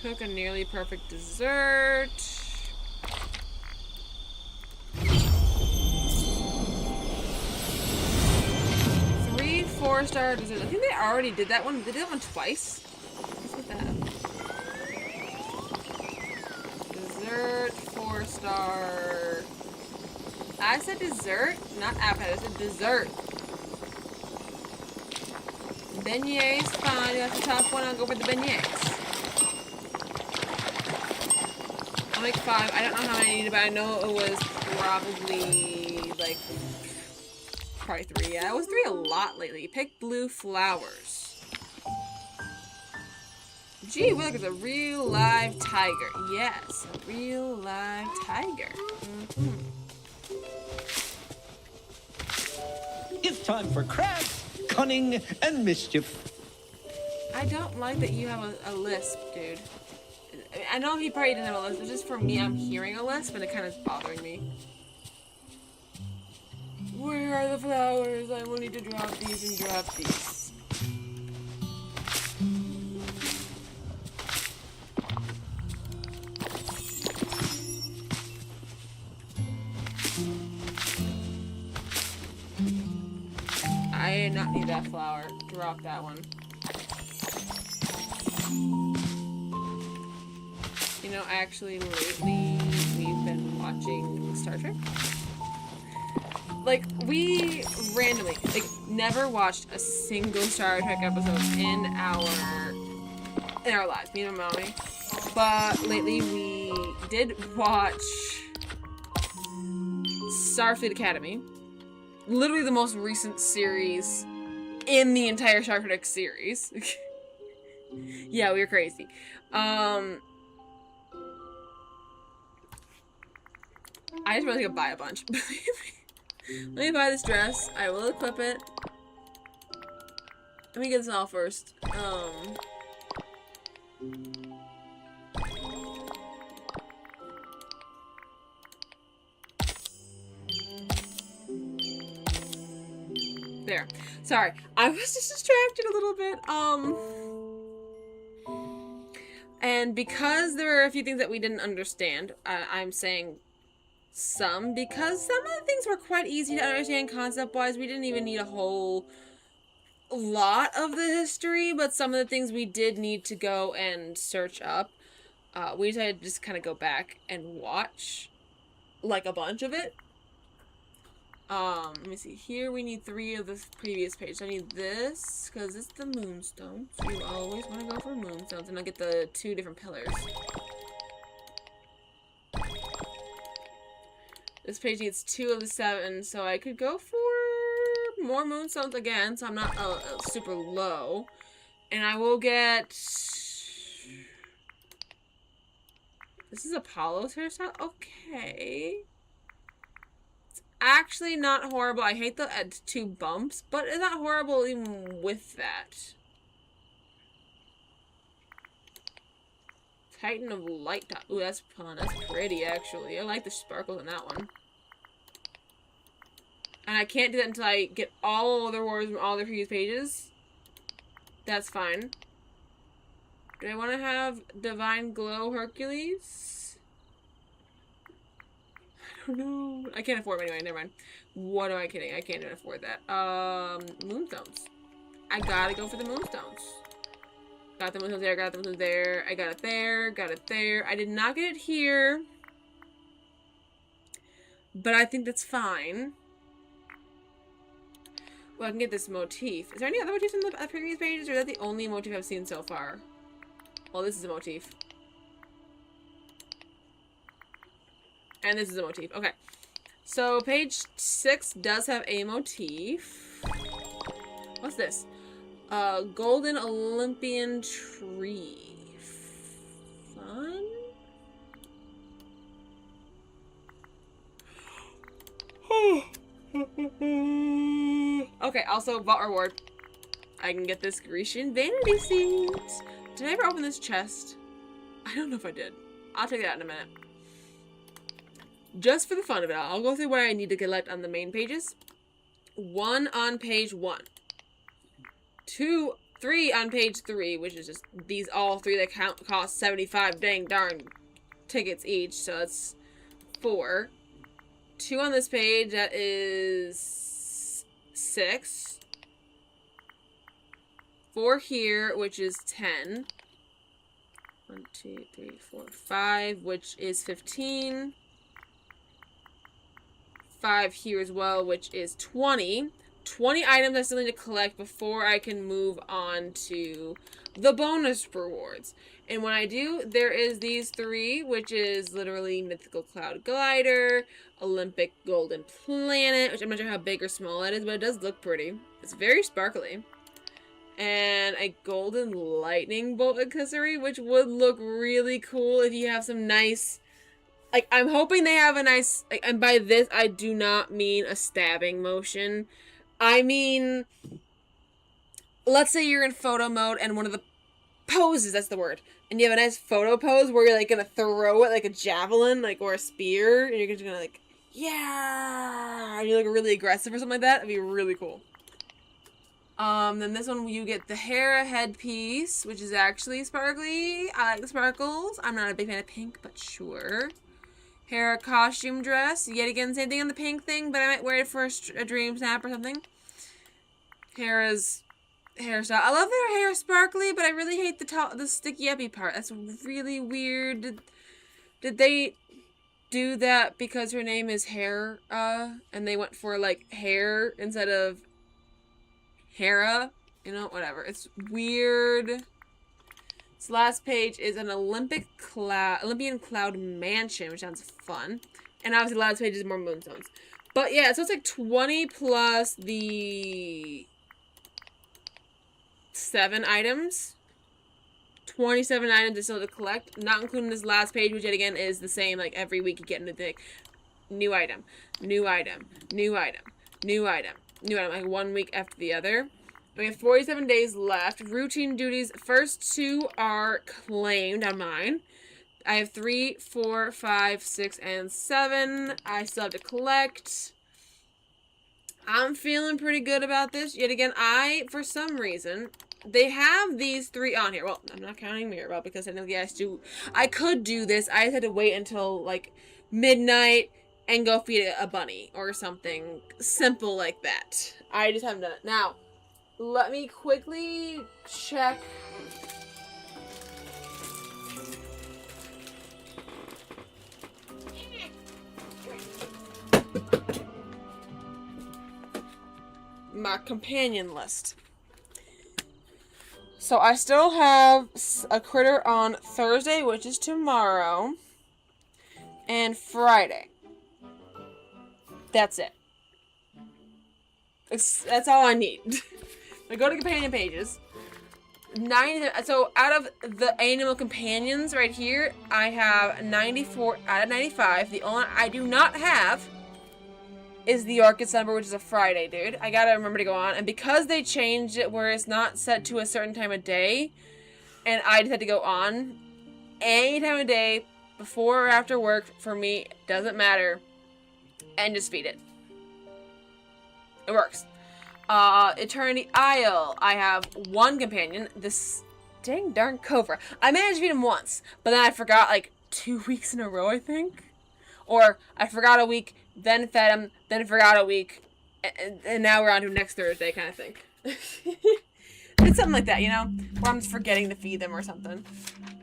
Cook a nearly perfect dessert. 3 4-star desserts. I think they already did that one. They did that one twice. Let's get that. Dessert, 4-star. I said dessert, not appetizer. I said dessert. Beignets, fine. That's the top one. I'll go for the beignets. I'll make 5. I don't know how many I needed, but I know it was probably like probably 3. Yeah, it was 3 a lot lately. Pick blue flowers. Gee, well, look, it's a real live tiger. Yes, a real live tiger. It's time for craft, cunning, and mischief. I don't like that you have a lisp, dude. I know he probably didn't have a lisp, but just for me, I'm hearing a lisp, and it kind of is bothering me. Where are the flowers? I will need to drop these and drop these. I did not need that flower. Drop that one. You know, actually, lately, we've been watching Star Trek. Like, we randomly, like, never watched a single Star Trek episode in our lives, me and my mommy. But lately, we did watch Starfleet Academy. Literally the most recent series in the entire Star Trek series. Yeah, we were crazy. I just really could buy a bunch. Let me buy this dress. I will equip it. Let me get this all first. There. Sorry. I was just distracted a little bit. And because there were a few things that we didn't understand, I'm saying some, because some of the things were quite easy to understand concept-wise. We didn't even need a whole lot of the history, but some of the things we did need to go and search up. We decided to just kind of go back and watch, like, a bunch of it. Let me see. Here we need 3 of the previous pages. I need this, because it's the moonstones. You always want to go for moonstones, and I'll get the 2 different pillars. This page needs 2 of the 7, so I could go for more moonstones again, so I'm not super low. And I will get... This is Apollo's hairstyle? Okay. It's actually not horrible. I hate the 2 bumps, but it's not horrible even with that. Titan of Light. Ooh, that's fun. That's pretty, actually. I like the sparkles in that one. And I can't do that until I get all the rewards from all the previous pages. That's fine. Do I want to have Divine Glow Hercules? I don't know. I can't afford them anyway. Never mind. What am I kidding? I can't even afford that. Moonstones. I gotta go for the moonstones. Got the moonstones there, got the moonstones there. I got it there, got it there. I did not get it here. But I think that's fine. Well, I can get this motif. Is there any other motifs in the previous pages, or is that the only motif I've seen so far? Well, this is a motif. And this is a motif. Okay. So, page 6 does have a motif. What's this? Golden Olympian Tree. Fun? Okay, also, vault reward. I can get this Grecian Vanity Seeds. Did I ever open this chest? I don't know if I did. I'll take it out in a minute. Just for the fun of it, I'll go through what I need to collect on the main pages. 1 on page 1. 2 3 on page 3, which is just these all 3 that cost 75 dang darn tickets each, so that's 4. 2 on this page, that is 6. 4 here, which is 10. 1, 2, 3, 4, 5, which is 15. 5 here as well, which is 20. 20 items I still need to collect before I can move on to the bonus rewards. And when I do, there is these 3, which is literally Mythical Cloud Glider, Olympic Golden Planet, which I'm not sure how big or small that is, but it does look pretty. It's very sparkly. And a Golden Lightning Bolt accessory, which would look really cool if you have some nice... Like, I'm hoping they have a nice... Like, and by this, I do not mean a stabbing motion. I mean, let's say you're in photo mode and one of the poses, that's the word, and you have a nice photo pose where you're like gonna throw it like a javelin, like, or a spear, and you're just gonna like, yeah, and you look really aggressive or something like that. That'd be really cool. Then this one you get the Hera headpiece, which is actually sparkly. I like the sparkles. I'm not a big fan of pink, but sure. Hera costume dress. Yet again, same thing on the pink thing, but I might wear it for a dream snap or something. Hera's hairstyle. I love that her hair is sparkly, but I really hate the sticky uppy part. That's really weird. Did they do that because her name is Hera, and they went for, like, hair instead of Hera? You know, whatever. It's weird. This last page is an Olympian Cloud Mansion, which sounds fun. And obviously the last page is more moonstones. But yeah, so it's like 20 plus the 7 items. 27 items is still to collect, not including this last page, which yet again is the same. Like, every week you get into the new item, new item, new item, new item, new item, like 1 week after the other. We have 47 days left. Routine duties. First 2 are claimed on mine. I have 3, 4, 5, 6, and 7. I still have to collect. I'm feeling pretty good about this. Yet again, for some reason, they have these 3 on here. Well, I'm not counting Mirabelle because I know the guys do. I could do this. I just had to wait until, like, midnight and go feed a bunny or something simple like that. I just haven't done it. Now, let me quickly check. My companion list. So I still have a critter on Thursday, which is tomorrow, and Friday. That's it. That's all I need. I go to companion pages. 90. So out of the animal companions right here, I have 94 out of 95. The only I do not have is the Orchid number, which is a Friday, dude. I gotta remember to go on. And because they changed it where it's not set to a certain time of day, and I just had to go on any time of day, before or after work, for me, doesn't matter. And just feed it. It works. Eternity Isle. I have 1 companion. This dang darn Cobra. I managed to feed him once, but then I forgot like 2 weeks in a row, I think. Or I forgot a week, then fed him, then forgot a week, and now we're on to next Thursday kind of thing. It's something like that, you know? Where I'm just forgetting to feed them or something.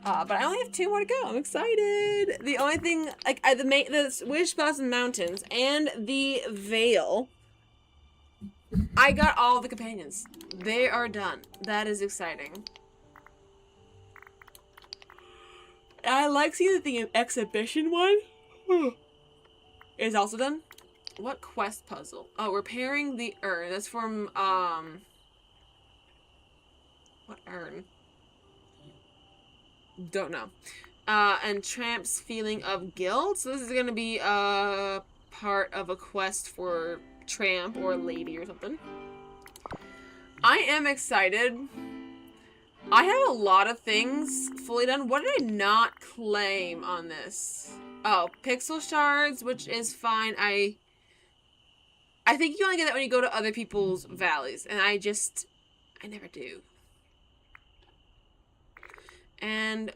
But I only have 2 more to go. I'm excited. The only thing, like, the Wish Blossom Mountains and the Vale, I got all the companions. They are done. That is exciting. I like seeing that the exhibition one is also done. What quest puzzle? Oh, repairing the urn. That's from, what urn? Don't know. And Tramp's feeling of guilt. So this is gonna be a part of a quest for Tramp or Lady or something. I am excited. I have a lot of things fully done. What did I not claim on this? Oh, pixel shards, which is fine. I think you only get that when you go to other people's valleys, and I never do. And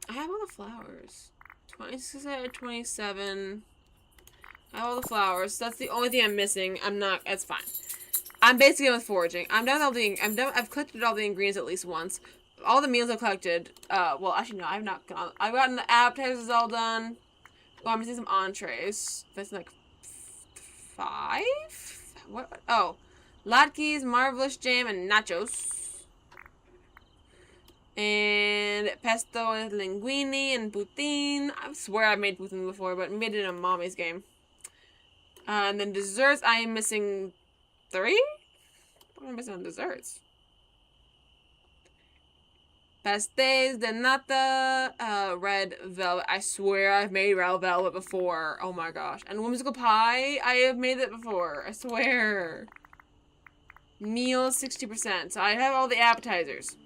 I have all the flowers. 26 out of 27. I have all the flowers. That's the only thing I'm missing. That's fine. I'm basically done with foraging. I'm done with all the, I've collected all the ingredients at least once. All the meals I've collected, well, actually, no, I've not gone. I've gotten the appetizers all done. Oh, I'm missing some entrees. That's like 5? What? Oh. Latkes, marvelous jam, and nachos. And pesto with linguine and poutine. I swear I've made poutine before, but made it in a mommy's game. And then desserts, I am missing 3? What am I missing on desserts? Pastéis de nata, red velvet. I swear I've made red velvet before. Oh my gosh. And whimsical pie, I have made it before. I swear. Meals, 60%. So I have all the appetizers.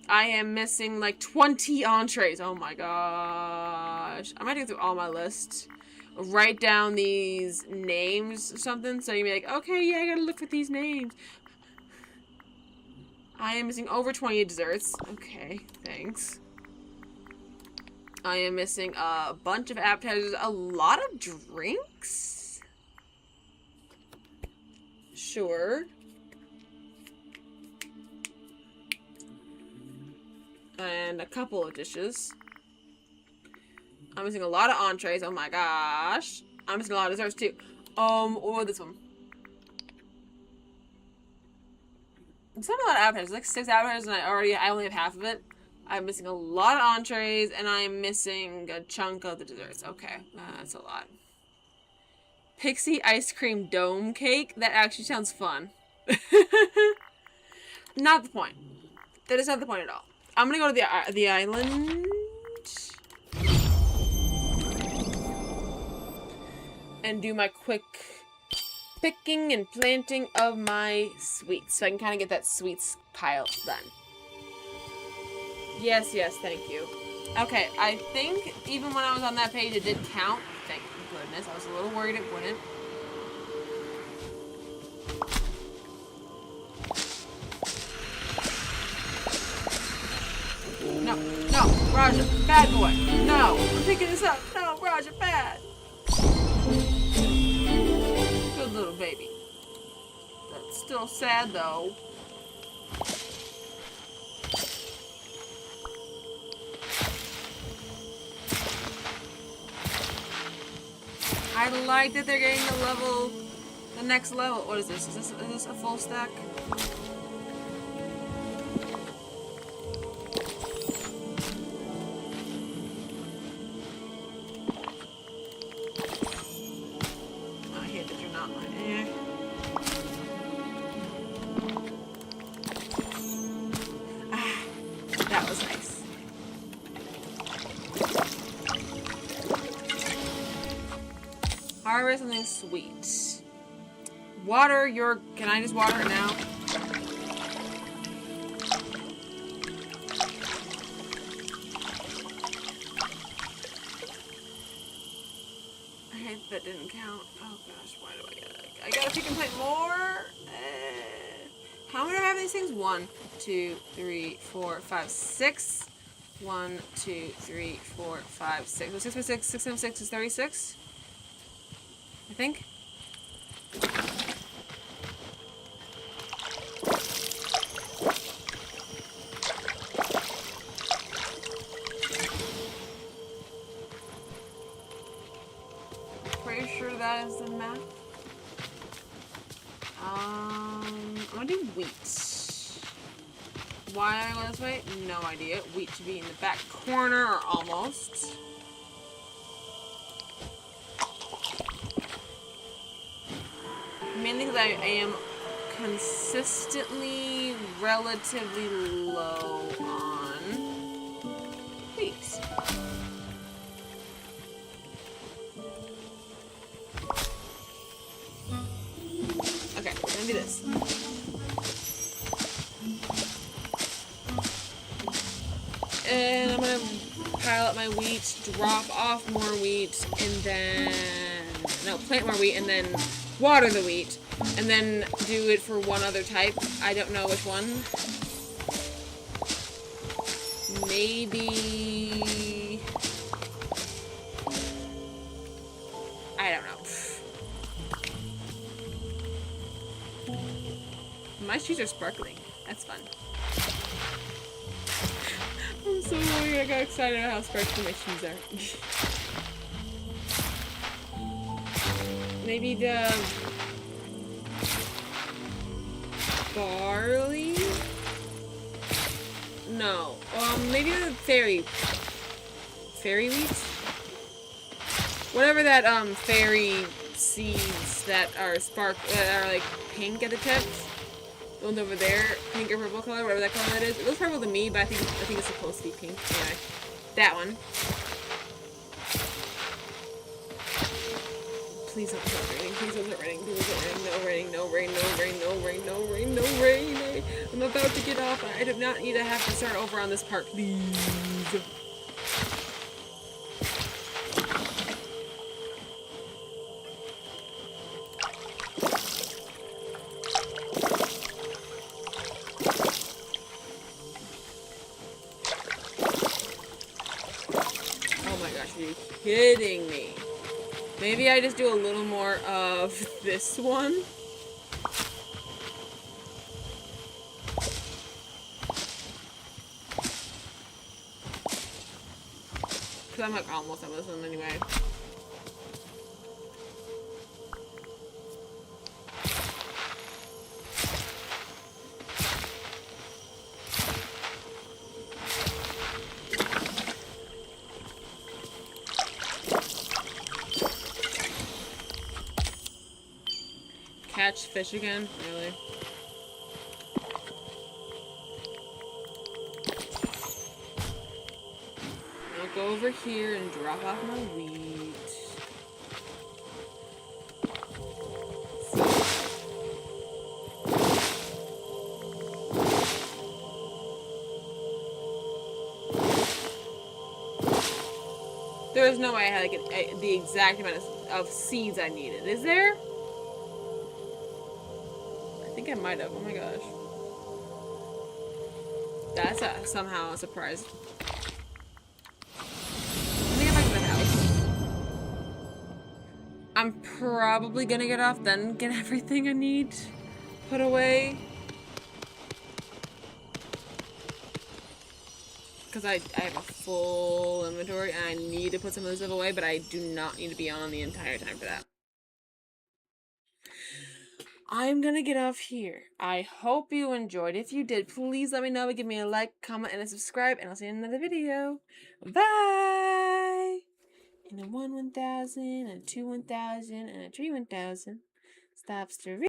I am missing like 20 entrees. Oh my gosh. I'm gonna go through all my lists. Write down these names or something. So you can be like, okay, yeah, I gotta look for these names. I am missing over 20 desserts. Okay, thanks. I am missing a bunch of appetizers. A lot of drinks? Sure. And a couple of dishes. I'm missing a lot of entrees. Oh my gosh. I'm missing a lot of desserts too. Or this one. It's not a lot of appetizers. Like 6 appetizers, and I only have half of it. I'm missing a lot of entrees, and I'm missing a chunk of the desserts. Okay, that's a lot. Pixie ice cream dome cake. That actually sounds fun. Not the point. That is not the point at all. I'm gonna go to the island. And do my quick picking and planting of my sweets. So I can kind of get that sweets pile done. Yes, yes, thank you. Okay, I think even when I was on that page it did count. Thank goodness. I was a little worried it wouldn't. No, no, Raja, bad boy. No, I'm picking this up. No, Raja, bad. Good little baby. That's still sad though. I like that they're getting the next level. What is this? Is this a full stack? I hate that you're not mine. Ah, that was nice. Harvest something sweet. Water your... Can I just water it now? I hate that didn't count. Oh gosh, why do I gotta pick and plant more? How many do I have these things? 1, 2, 3, 4, 5, 6. 1, 2, 3, 4, 5, 6. So 6 by 6, 6 times 6 is 36. I think. Pretty sure that is the math. I'm gonna do wheat. Why am I going this way? No idea. Wheat should be in the back corner or almost. Mainly because I am consistently relatively low on wheat. Okay, we're gonna do this. And I'm gonna pile up my wheat, drop off more wheat, and then... No, plant more wheat, and then water the wheat, and then do it for one other type. I don't know which one. maybe... I don't know. My shoes are sparkling. That's fun. I'm so weird. I got excited about how sparkly my shoes are. Maybe the barley? No. Maybe the fairy wheat? Whatever that fairy seeds that are like pink at the tips. The ones over there, pink or purple color, whatever that color that is. It looks purple to me, but I think it's supposed to be pink. Anyway, that one. Please don't start raining. Please don't start raining. Please don't raining. No rain. No rain. No rain. No rain. No rain. No rain. I'm about to get off. I do not need to have to start over on this part. Please. Are you kidding me? Maybe I just do a little more of this one. Because I'm like almost done with this one anyway. Catch fish again? Really? I'll go over here and drop off my wheat. There was no way I had like the exact amount of seeds I needed. Is there? I think I might have. Oh my gosh. That's somehow a surprise. Let me get back to the house. I'm probably gonna get off, then get everything I need put away. Because I have a full inventory and I need to put some of this stuff away, but I do not need to be on the entire time for that. I'm gonna get off here. I hope you enjoyed. If you did, please let me know. Give me a like, comment, and a subscribe, and I'll see you in another video. Bye! And a 1 1000, and a 2 1000, and a 3 1000. Stops to read.